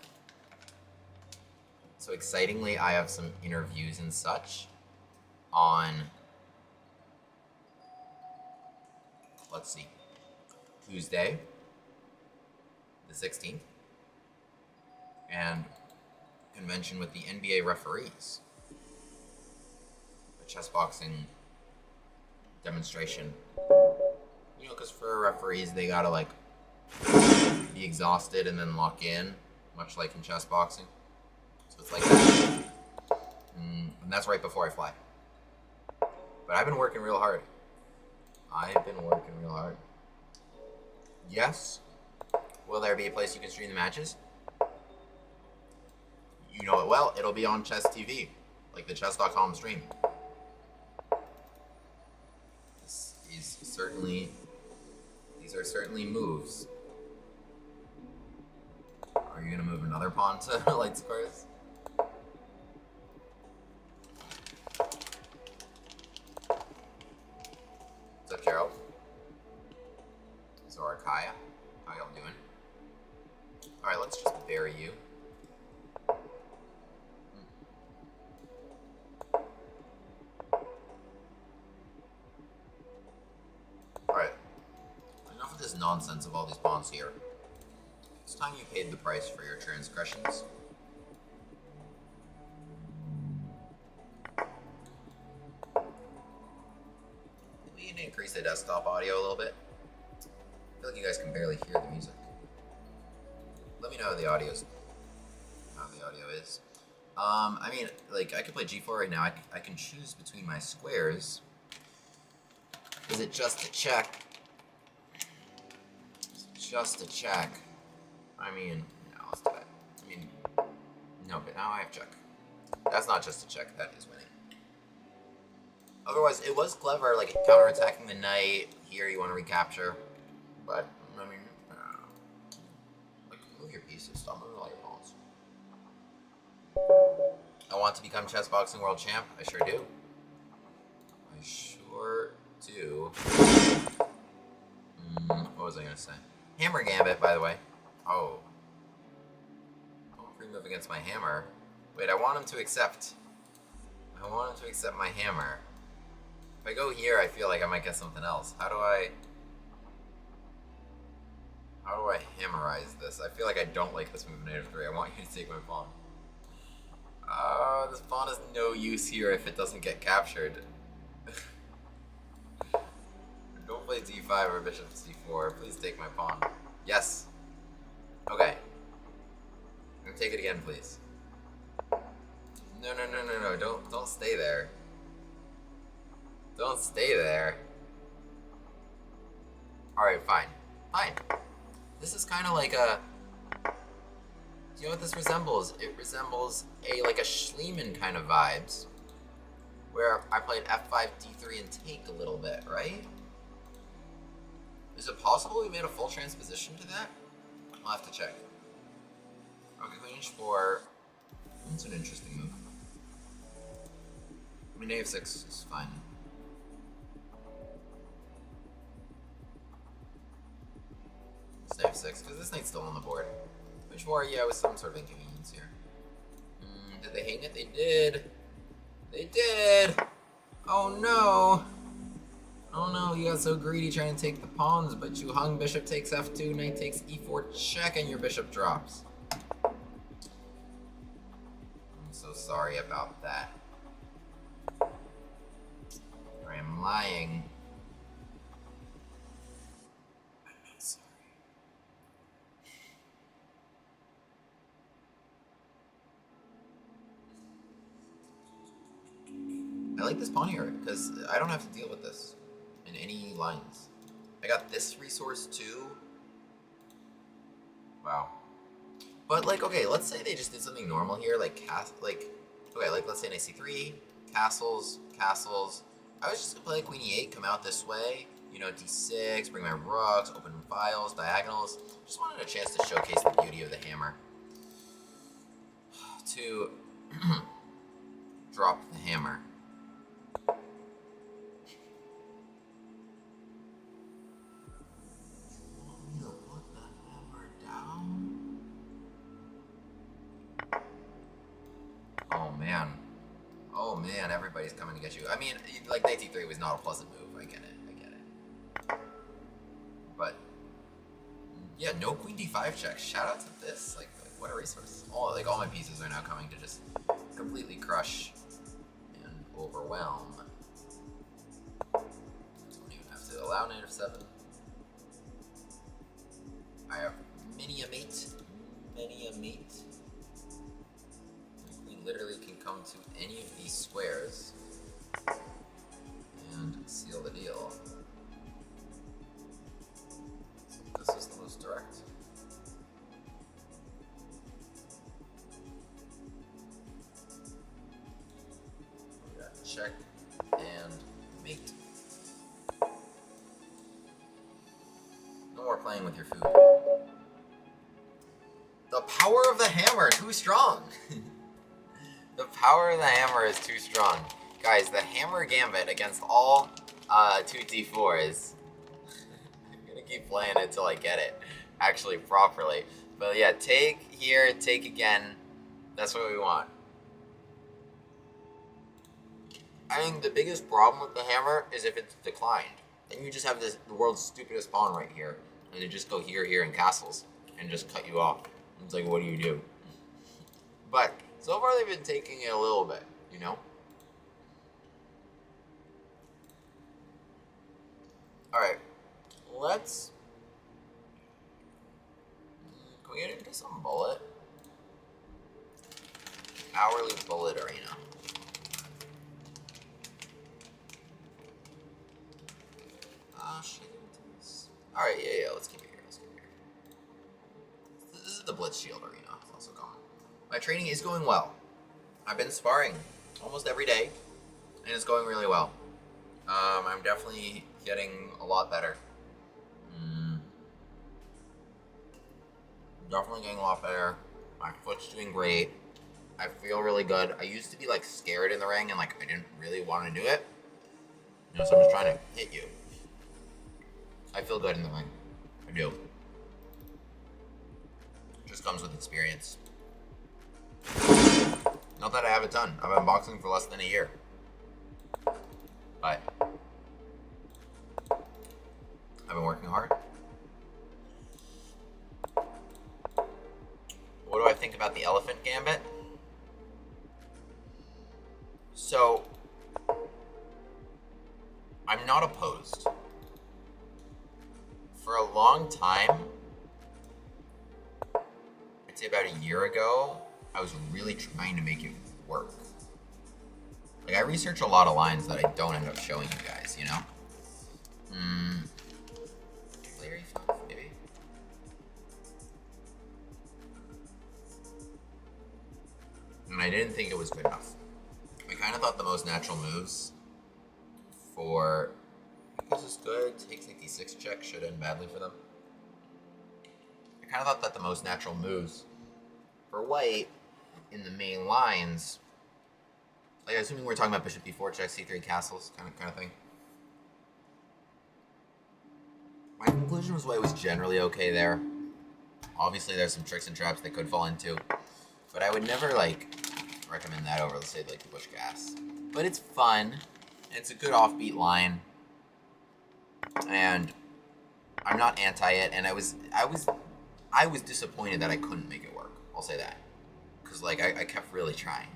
So excitingly, I have some interviews and such on, let's see, Tuesday, the 16th, and convention with the NBA referees. A chess boxing demonstration. You know, because for referees, they gotta like be exhausted and then lock in, much like in chess boxing. So it's like that. And that's right before I fly. But I've been working real hard. Yes. Will there be a place you can stream the matches? You know it well. It'll be on Chess TV, like the chess.com stream. These are certainly moves. Are you gonna move another pawn to light squares? What's up, Gerald? Zora Kaya, how y'all doing? Alright, let's just bury you. Alright. Enough of this nonsense of all these pawns here. It's time you paid the price for your transgressions. We need to increase the desktop audio a little bit. I feel like you guys can barely hear the music. Let me know how the audio is. I mean, like, I could play G4 right now. I can choose between my squares. Is it just a check? Just a check. I mean, no, let's do it. I mean, no, but now I have check. That's not just a check, that is winning. Otherwise, it was clever, like, counterattacking the knight. Here you want to recapture. But, I mean, like, move your pieces. Stop moving all your pawns. I want to become chess boxing world champ. I sure do. I sure do. What was I going to say? Hammer Gambit, by the way. Oh. Don't free move against my hammer. Wait, I want him to accept. I want him to accept my hammer. If I go here, I feel like I might get something else. How do I hammerize this? I feel like I don't like this move in native 3. I want you to take my pawn. This pawn is no use here if it doesn't get captured. Don't play d5 or bishop c4. Please take my pawn. Yes. Okay. I'm gonna take it again, please. No. Don't stay there. Don't stay there. Alright, fine. Fine. This is kind of like a... Do you know what this resembles? It resembles like a Schliemann kind of vibes. Where I played f5, d3, and take a little bit, right? Is it possible we made a full transposition to that? I'll have to check. Okay, queen h4. That's an interesting move. I mean, a6 is fine. It's a6, because this knight's still on the board. H4, yeah, with some sort of inconvenience here. Did they hang it? They did. They did! Oh no! Oh no, you got so greedy trying to take the pawns, but you hung bishop takes f2, knight takes e4 check, and your bishop drops. I'm so sorry about that. I am lying. I'm not sorry. I like this pawn here, because I don't have to deal with this in any lines. I got this resource too. Wow. But like, okay, let's say they just did something normal here, like okay, like let's say knight c3, castles. I was just gonna play queen e8, come out this way, you know, d6, bring my rooks, open files, diagonals. Just wanted a chance to showcase the beauty of the hammer. To drop the hammer. Oh man, everybody's coming to get you. I mean, like knight d3 was not a pleasant move. I get it. But yeah, no queen d5 check. Shout out to this. Like what a resource. All my pieces are now coming to just completely crush and overwhelm. Don't even have to allow knight f7. I have many a mate. Literally can come to any of these squares and seal the deal. This is the most direct. We got check and mate. No more playing with your food. The power of the hammer, too strong. The power of the hammer is too strong. Guys, the hammer gambit against all 2d4s. I'm gonna keep playing it until I get it actually properly. But yeah, take here, take again. That's what we want. I think the biggest problem with the hammer is if it's declined. Then you just have the world's stupidest pawn right here. And they just go here, and castles. And just cut you off. It's like, what do you do? But so far they've been taking it a little bit, you know? let's... Can we get into some bullet? Hourly bullet arena. Shit. Alright, yeah, let's keep it here. This is the Blitz Shield arena. It's also gone. My training is going well. I've been sparring almost every day, and it's going really well. I'm definitely getting a lot better. Definitely getting a lot better. My foot's doing great. I feel really good. I used to be like scared in the ring and like I didn't really want to do it. You know, someone's trying to hit you. I feel good in the ring. I do. Just comes with experience. Not that I have a ton. I've been boxing for less than a year. But I've been working hard. What do I think about the elephant gambit? So, I'm not opposed. For a long time, I'd say about a year ago, I was really trying to make it work. Like, I research a lot of lines that I don't end up showing you guys, you know? Player E5, maybe? And I didn't think it was good enough. I kind of thought the most natural moves for... This is good. Takes like D6 check. Should end badly for them. I kind of thought that the most natural moves for white in the main lines... Like, assuming we're talking about bishop b4 check, c3 castles, kind of thing. My conclusion was white was generally okay there. Obviously, there's some tricks and traps they could fall into, but I would never like recommend that over, let's say, like the bush gas. But it's fun. And it's a good offbeat line, and I'm not anti it. And I was disappointed that I couldn't make it work. I'll say that, because like I kept really trying.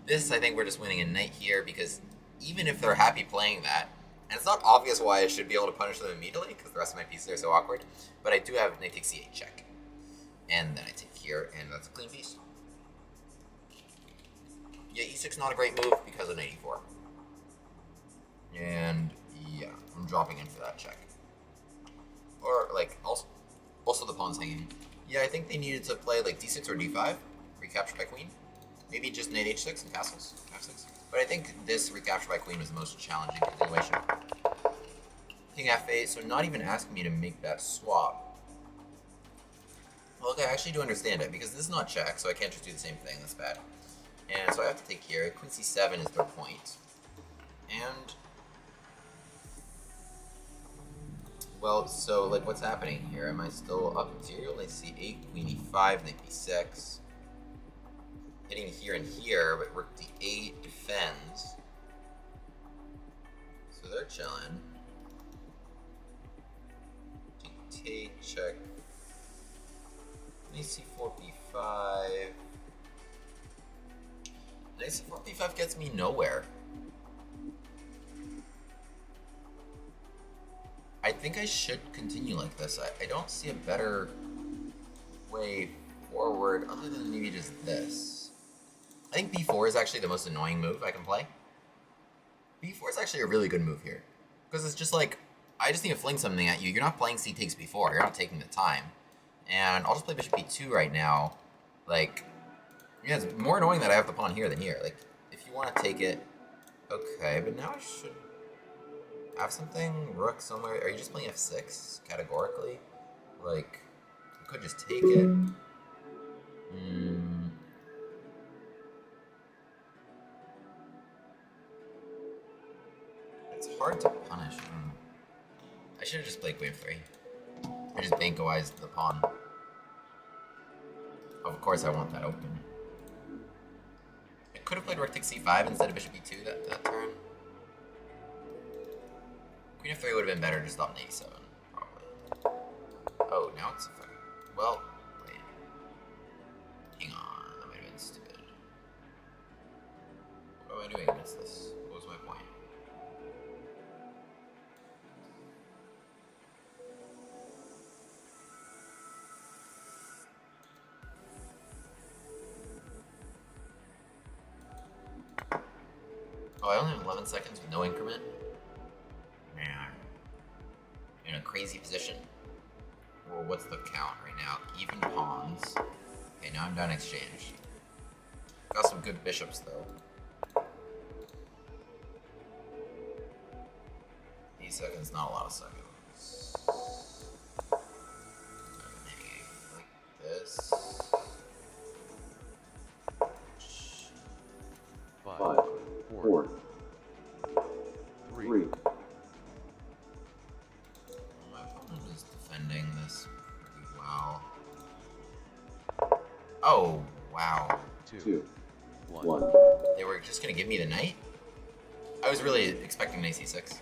This, I think we're just winning a knight here, because even if they're happy playing that, and it's not obvious why I should be able to punish them immediately, because the rest of my pieces are so awkward, but I do have knight takes c8 check. And then I take here, and that's a clean piece. Yeah, e6 not a great move because of knight e4. And yeah, I'm dropping in for that check. Or like, also the pawn's hanging. Yeah, I think they needed to play like d6 or d5, recapture by queen. Maybe just knight h6 and castles, f6. But I think this recapture by queen was the most challenging continuation. King f8, so not even asking me to make that swap. Well, okay, I actually do understand it, because this is not check, so I can't just do the same thing, that's bad. And so I have to take here, queen c7 is their point. And... well, so, like, what's happening here? Am I still up material? Knight c8, queen e5, knight b6. Hitting here and here, but rook d8 defends. So they're chilling. Take, check. Knight c4, b5. Knight c4, b5 gets me nowhere. I think I should continue like this. I don't see a better way forward other than maybe just this. I think b4 is actually the most annoying move I can play. b4 is actually a really good move here, because it's just like, I just need to fling something at you. You're not playing c takes b4. You're not taking the time. And I'll just play bishop b2 right now. Like, yeah, it's more annoying that I have the pawn here than here. Like, if you want to take it, okay, but now I should have something, rook somewhere. Are you just playing f6 categorically? Like, you could just take it. It's hard to punish. I should have just played queen f3. I just banko-ized the pawn. Of course I want that open. I could have played rook takes c5 instead of bishop e2 that turn. Queen f3 would have been better, just on a7, probably. Oh, now it's a... well, wait. Hang on, that might have been stupid. What am I doing against this? What was my point? I only have 11 seconds with no increment. Man. In a crazy position. Well, what's the count right now? Even pawns. Okay, now I'm done exchange. Got some good bishops though. 8 seconds, not a lot of seconds. I'm hanging like this. 5, 4, 3. My opponent is defending this pretty well. Oh, wow. 2, 1. They were just gonna give me the knight? I was really expecting knight c6.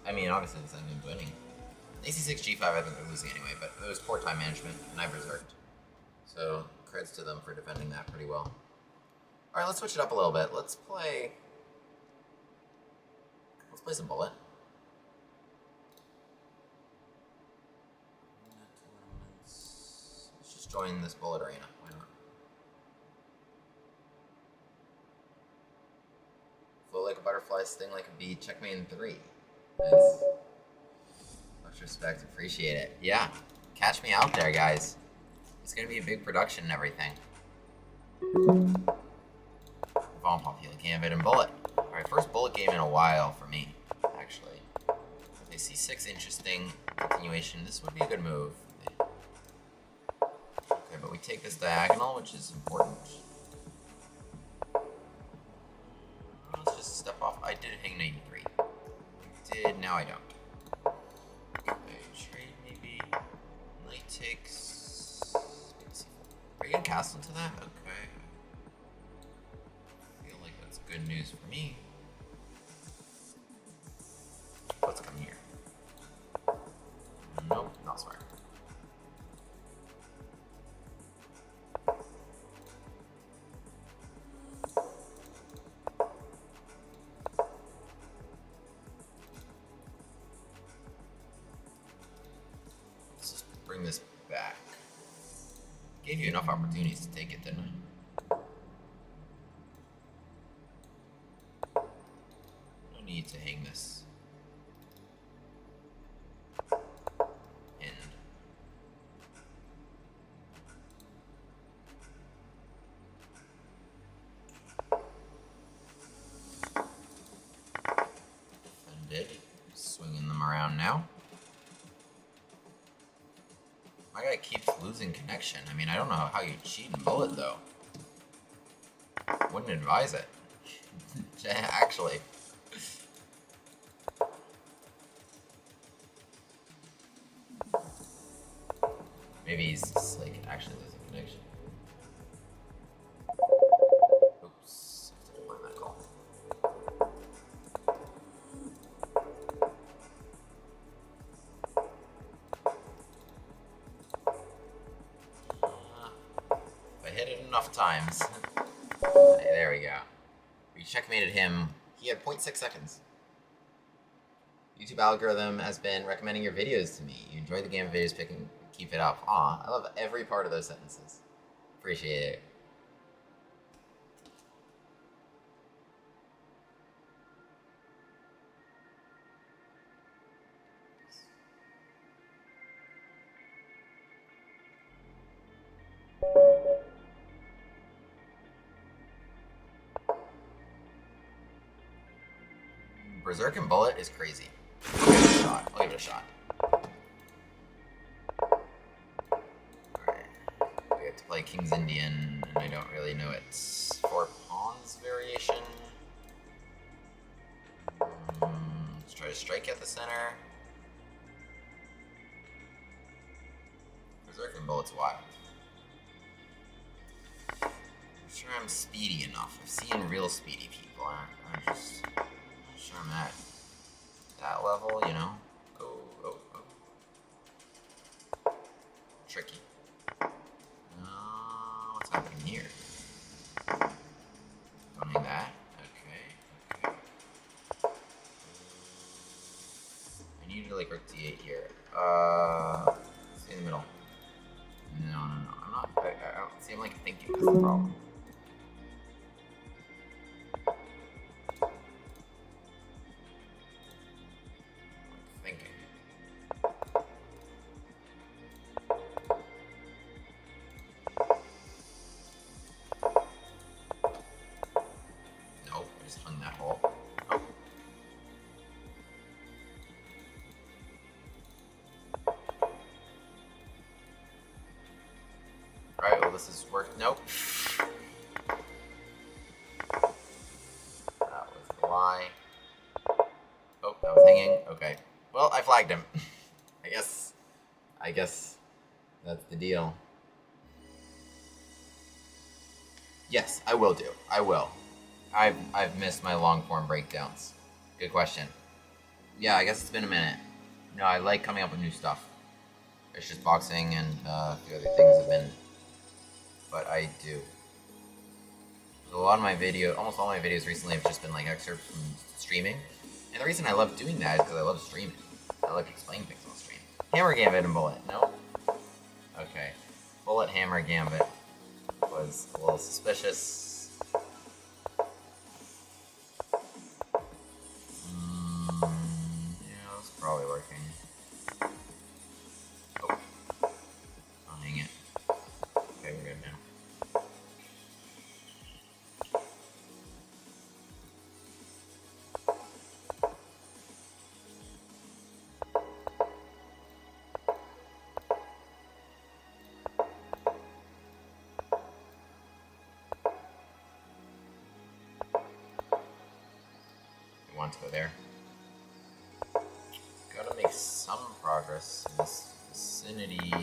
I mean, obviously this ended up winning. Knight c6, g5, I think they're losing anyway, but it was poor time management, and I berserked. So, creds to them for defending that pretty well. Alright, let's switch it up a little bit. Let's play some bullet. Let's just join this bullet arena. Why not? Flow like a butterfly, sting like a bee, checkmate in 3. Nice. Much respect, appreciate it. Yeah, catch me out there, guys. It's gonna be a big production and everything. Von Popular, Gambit, and Bullet. Alright, first bullet game in a while for me, actually. Okay, c6, interesting continuation. This would be a good move. Okay, but we take this diagonal, which is important. Let's just step off. I did hang knight e3. I did, now I don't. Okay, trade maybe. Knight takes. Are you gonna castle into that? Okay. I feel like that's good news for me. Let's come here. Nope, not smart. Let's just bring this back. Gave you enough opportunities to take it, didn't I? No need to hang this. End. Defended. Swinging them around now. My guy keeps losing connection. I mean, I don't know how you cheat in bullet, though. Wouldn't advise it. Actually. Maybe he's just, like, actually losing connection. Oops. I have to decline that call. If I hit it enough times. Hey, there we go. We checkmated him. He had 0.6 seconds. YouTube algorithm has been recommending your videos to me. You enjoy the game of videos, keep it up. Aw, I love every part of those sentences. Appreciate it. Berserk and Bullet is crazy. I'll give it a shot. I'll give it a shot. Alright. We have to play King's Indian, and I don't really know its 4 pawns variation. Let's try to strike at the center. Berserk and Bullet's wild. I'm sure I'm speedy enough. I've seen real speedy people. I'm just not sure I'm at that level, you know? Oh. Tricky. What's happening here? Don't hang that. Okay. I need to like rook d8 here. Stay in the middle. No. I'm not. I don't seem like thinking. That's the problem. this is work. Nope. That was a lie. Oh, that was hanging. Okay. Well, I flagged him. I guess that's the deal. Yes, I will do. I will. I've missed my long form breakdowns. Good question. Yeah, I guess it's been a minute. No, I like coming up with new stuff. It's just boxing and a few other things have been, but I do. A lot of my almost all my videos recently have just been like excerpts from streaming. And the reason I love doing that is because I love streaming. I like explaining things on stream. Hammer Gambit and Bullet. No? Okay. Bullet, Hammer, Gambit was a little suspicious. Yeah, it's probably working. Oh. Oh, hang it. Okay, we're good now. Want to go there. Gotta make some progress in this vicinity.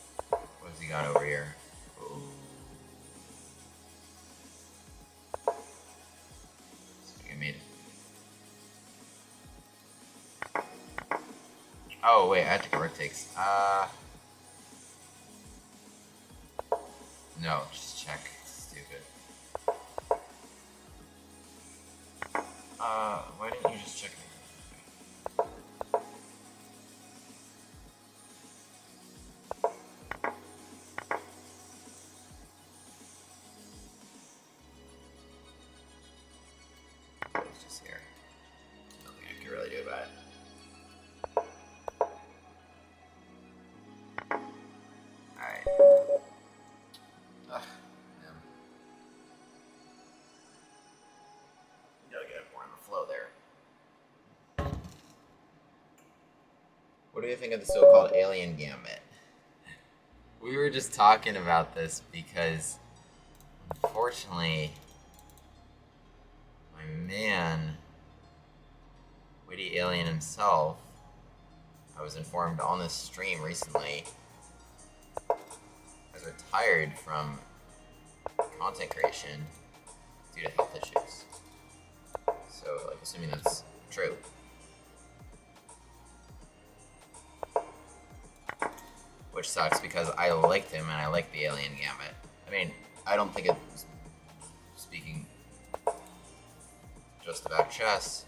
What has he got over here? Ooh. I made it. Oh wait, I had to go rook takes. No, just check. Stupid. Why didn't you just check me? It's just here. Nothing I can really do about it. Alright. Ugh, man. Gotta get more in the flow there. What do you think of the so-called alien gambit? We were just talking about this because, unfortunately, my man, Witty Alien himself, I was informed on this stream recently, has retired from content creation due to health issues. So, like, assuming that's true. Which sucks because I liked him and I like the Alien Gambit. I mean, I don't think it's speaking just about chess.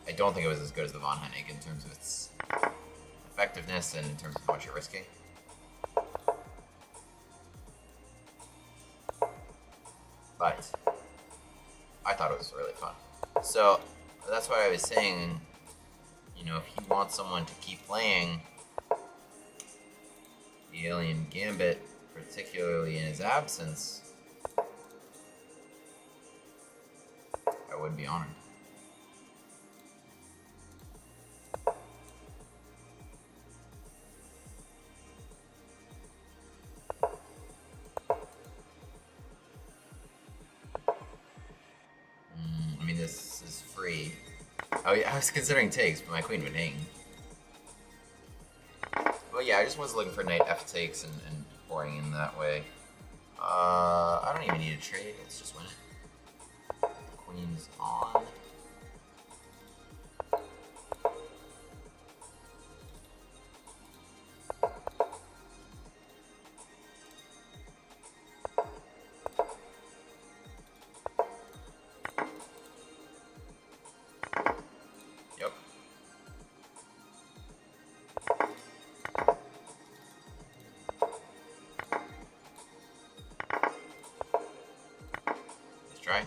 I don't think it was as good as the Von Hennig in terms of its effectiveness and in terms of how much you're risking. But I thought it was really fun. So that's why I was saying, you know, if he wants someone to keep playing the Alien Gambit, particularly in his absence, I would be honored. I mean, this is free. Oh yeah, I was considering takes, but my queen would hang. Well, yeah, I just was looking for knight f takes and pouring in that way. I don't even need a trade. Let's just win it. The queen's on. Yep. Let's try.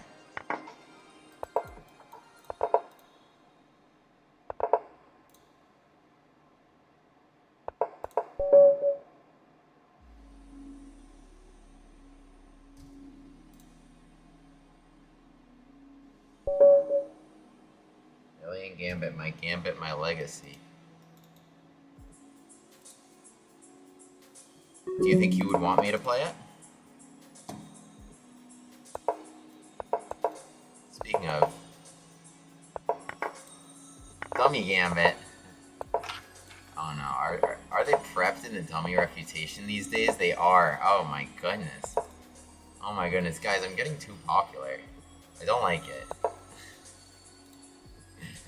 Alien Gambit, my legacy. Do you think you would want me to play it? Speaking of dummy gambit. Oh no, are they prepped in the dummy reputation these days? They are. Oh my goodness. Oh my goodness, guys, I'm getting too popular. I don't like it.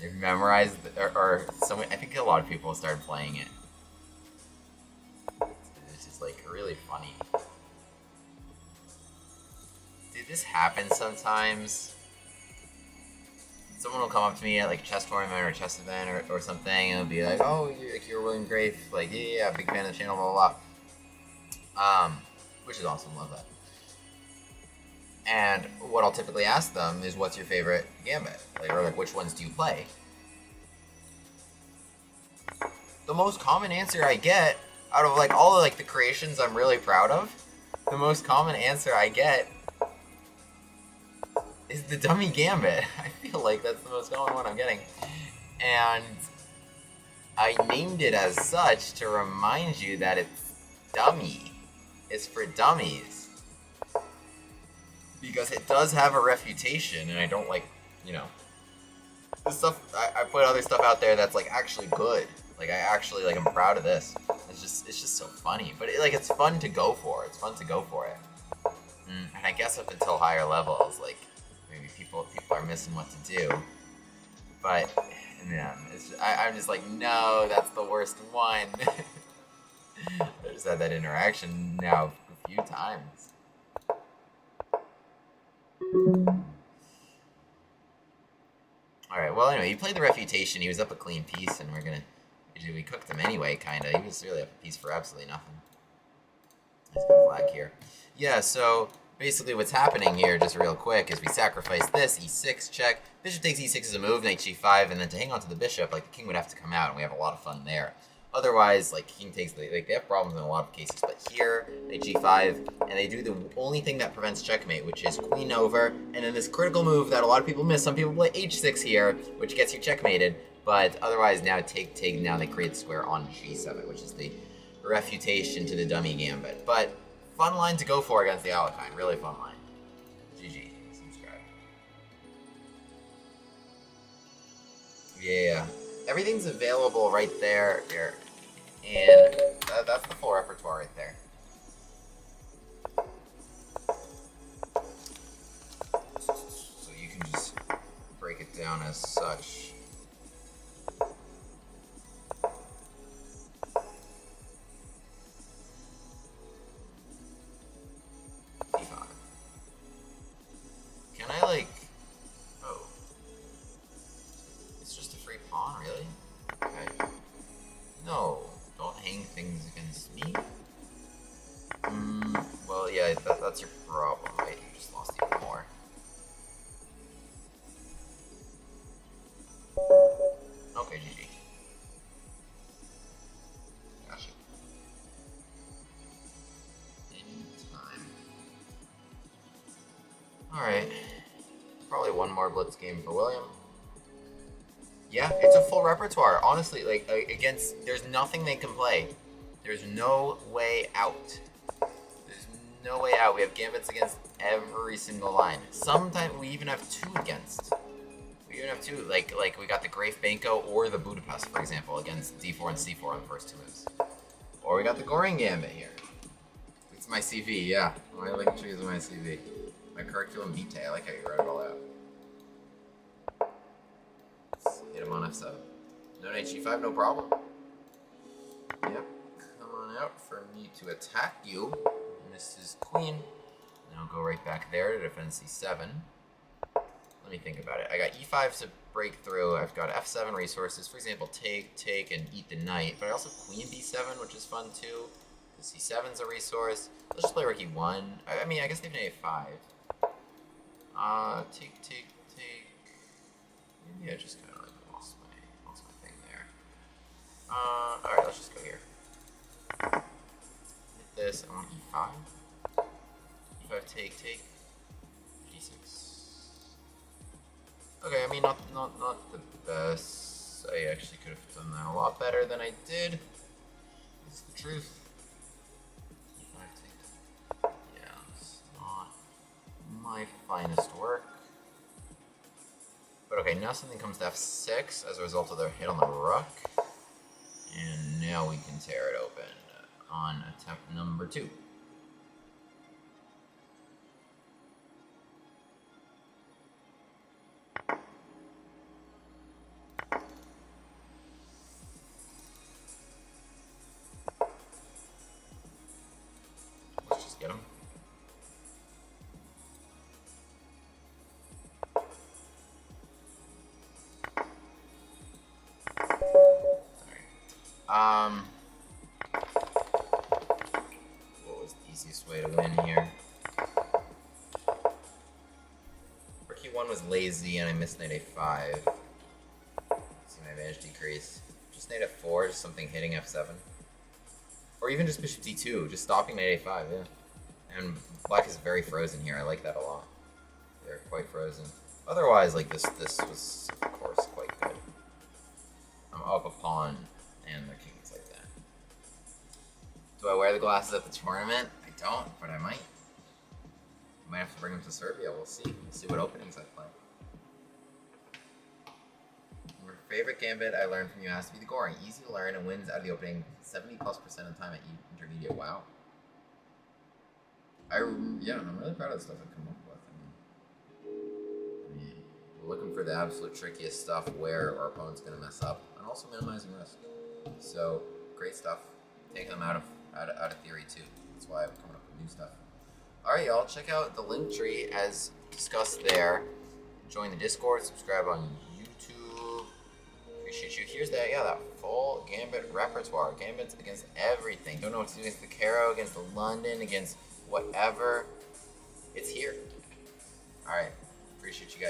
They've memorized, or some. I think a lot of people started playing it. It's just like really funny. Dude, this happens sometimes. Someone will come up to me at like a chess tournament or a chess event or something, and it'll be like, "Oh, you're William Grafe, like yeah, big fan of the channel, blah blah blah." Which is awesome, love that. And what I'll typically ask them is, "What's your favorite gambit?" Like, or like, "Which ones do you play?" The most common answer I get out of like all of like the creations I'm really proud of, the most common answer I get is the dummy gambit. I feel like that's the most common one I'm getting. And I named it as such to remind you that it's dummy. It's for dummies. Because it does have a reputation, and I don't like, you know, the stuff, I put other stuff out there that's like actually good. Like I actually, like I'm proud of this. It's just so funny. But it's fun to go for. It's fun to go for it. And I guess up until higher levels, like, maybe people are missing what to do, but man, I'm just like, no, that's the worst one. I just had that interaction now a few times. Alright, well anyway, he played the refutation, he was up a clean piece, and we cooked him anyway, kinda. He was really up a piece for absolutely nothing. Let's go flag here. Yeah, so basically what's happening here, just real quick, is we sacrifice this, e6 check, bishop takes e6 as a move, knight g5, and then to hang on to the bishop, like, the king would have to come out, and we have a lot of fun there. Otherwise, like, king takes, like, they have problems in a lot of cases, but here, knight g5, and they do the only thing that prevents checkmate, which is queen over, and then this critical move that a lot of people miss. Some people play h6 here, which gets you checkmated, but otherwise now take, now they create the square on g7, which is the refutation to the dummy gambit. But fun line to go for against the Alekhine. Really fun line. GG. Subscribe. Yeah. Everything's available right there. Here. And that's the full repertoire right there. So you can just break it down as such. Can I, like... Oh. It's just a free pawn, really? Okay. No. Don't hang things against me. Well, yeah, that's your problem, right? You just lost even more. Okay, GG. Gotcha. Anytime. Alright. Probably one more blitz game for William. Yeah, it's a full repertoire. Honestly, like, against... There's nothing they can play. There's no way out. There's no way out. We have gambits against every single line. Sometimes we even have two against. We even have two. Like we got the Grafe Banco or the Budapest, for example, against d4 and c4 on the first two moves. Or we got the Goring Gambit here. It's my CV, yeah. My link tree is my CV. My curriculum vitae. I like how you wrote it all out. Let's hit him on f7. No knight g5, no problem. Yep. Come on out for me to attack you. And this is queen. And I'll go right back there to defend c7. Let me think about it. I got e5 to break through. I've got f7 resources. For example, take, and eat the knight. But I also have queen b7, which is fun too. Because c7's a resource. Let's just play rook e1. I mean, I guess they've been a5. Take. Maybe I just kind of like lost my thing there. Alright, let's just go here. Hit this. I want e5. E5, take. g6. Okay, I mean, not the best. I actually could have done that a lot better than I did. It's the truth. my finest work. But okay, now something comes to f6 as a result of their hit on the rook. And now we can tear it open on attempt number 2. Let's just get him. What was the easiest way to win here? Rook e1 was lazy and I missed knight a5. See my advantage decrease. Just knight f4, just something hitting f7. Or even just bishop d2, just stopping knight a5, yeah. And black is very frozen here, I like that a lot. They're quite frozen. Otherwise, like this was, of course, quite good. I'm up a pawn and the king's like that. Do I wear the glasses at the tournament? I don't, but I might. I might have to bring them to Serbia, we'll see. We'll see what openings I play. Your favorite gambit I learned from you has to be the Goring. Easy to learn and wins out of the opening 70+% of the time at intermediate. Wow. Yeah, I'm really proud of the stuff I've come up with. I mean, we're looking for the absolute trickiest stuff where our opponent's going to mess up, and also minimizing risk. So, great stuff. Taking them out of theory too. That's why I'm coming up with new stuff. Alright, y'all, check out the link tree as discussed there. Join the Discord, subscribe on YouTube. Appreciate you. Here's that, yeah, that full Gambit repertoire. Gambits against everything. Don't know what to do against the Caro, against the London, against whatever. It's here. Alright, appreciate you guys.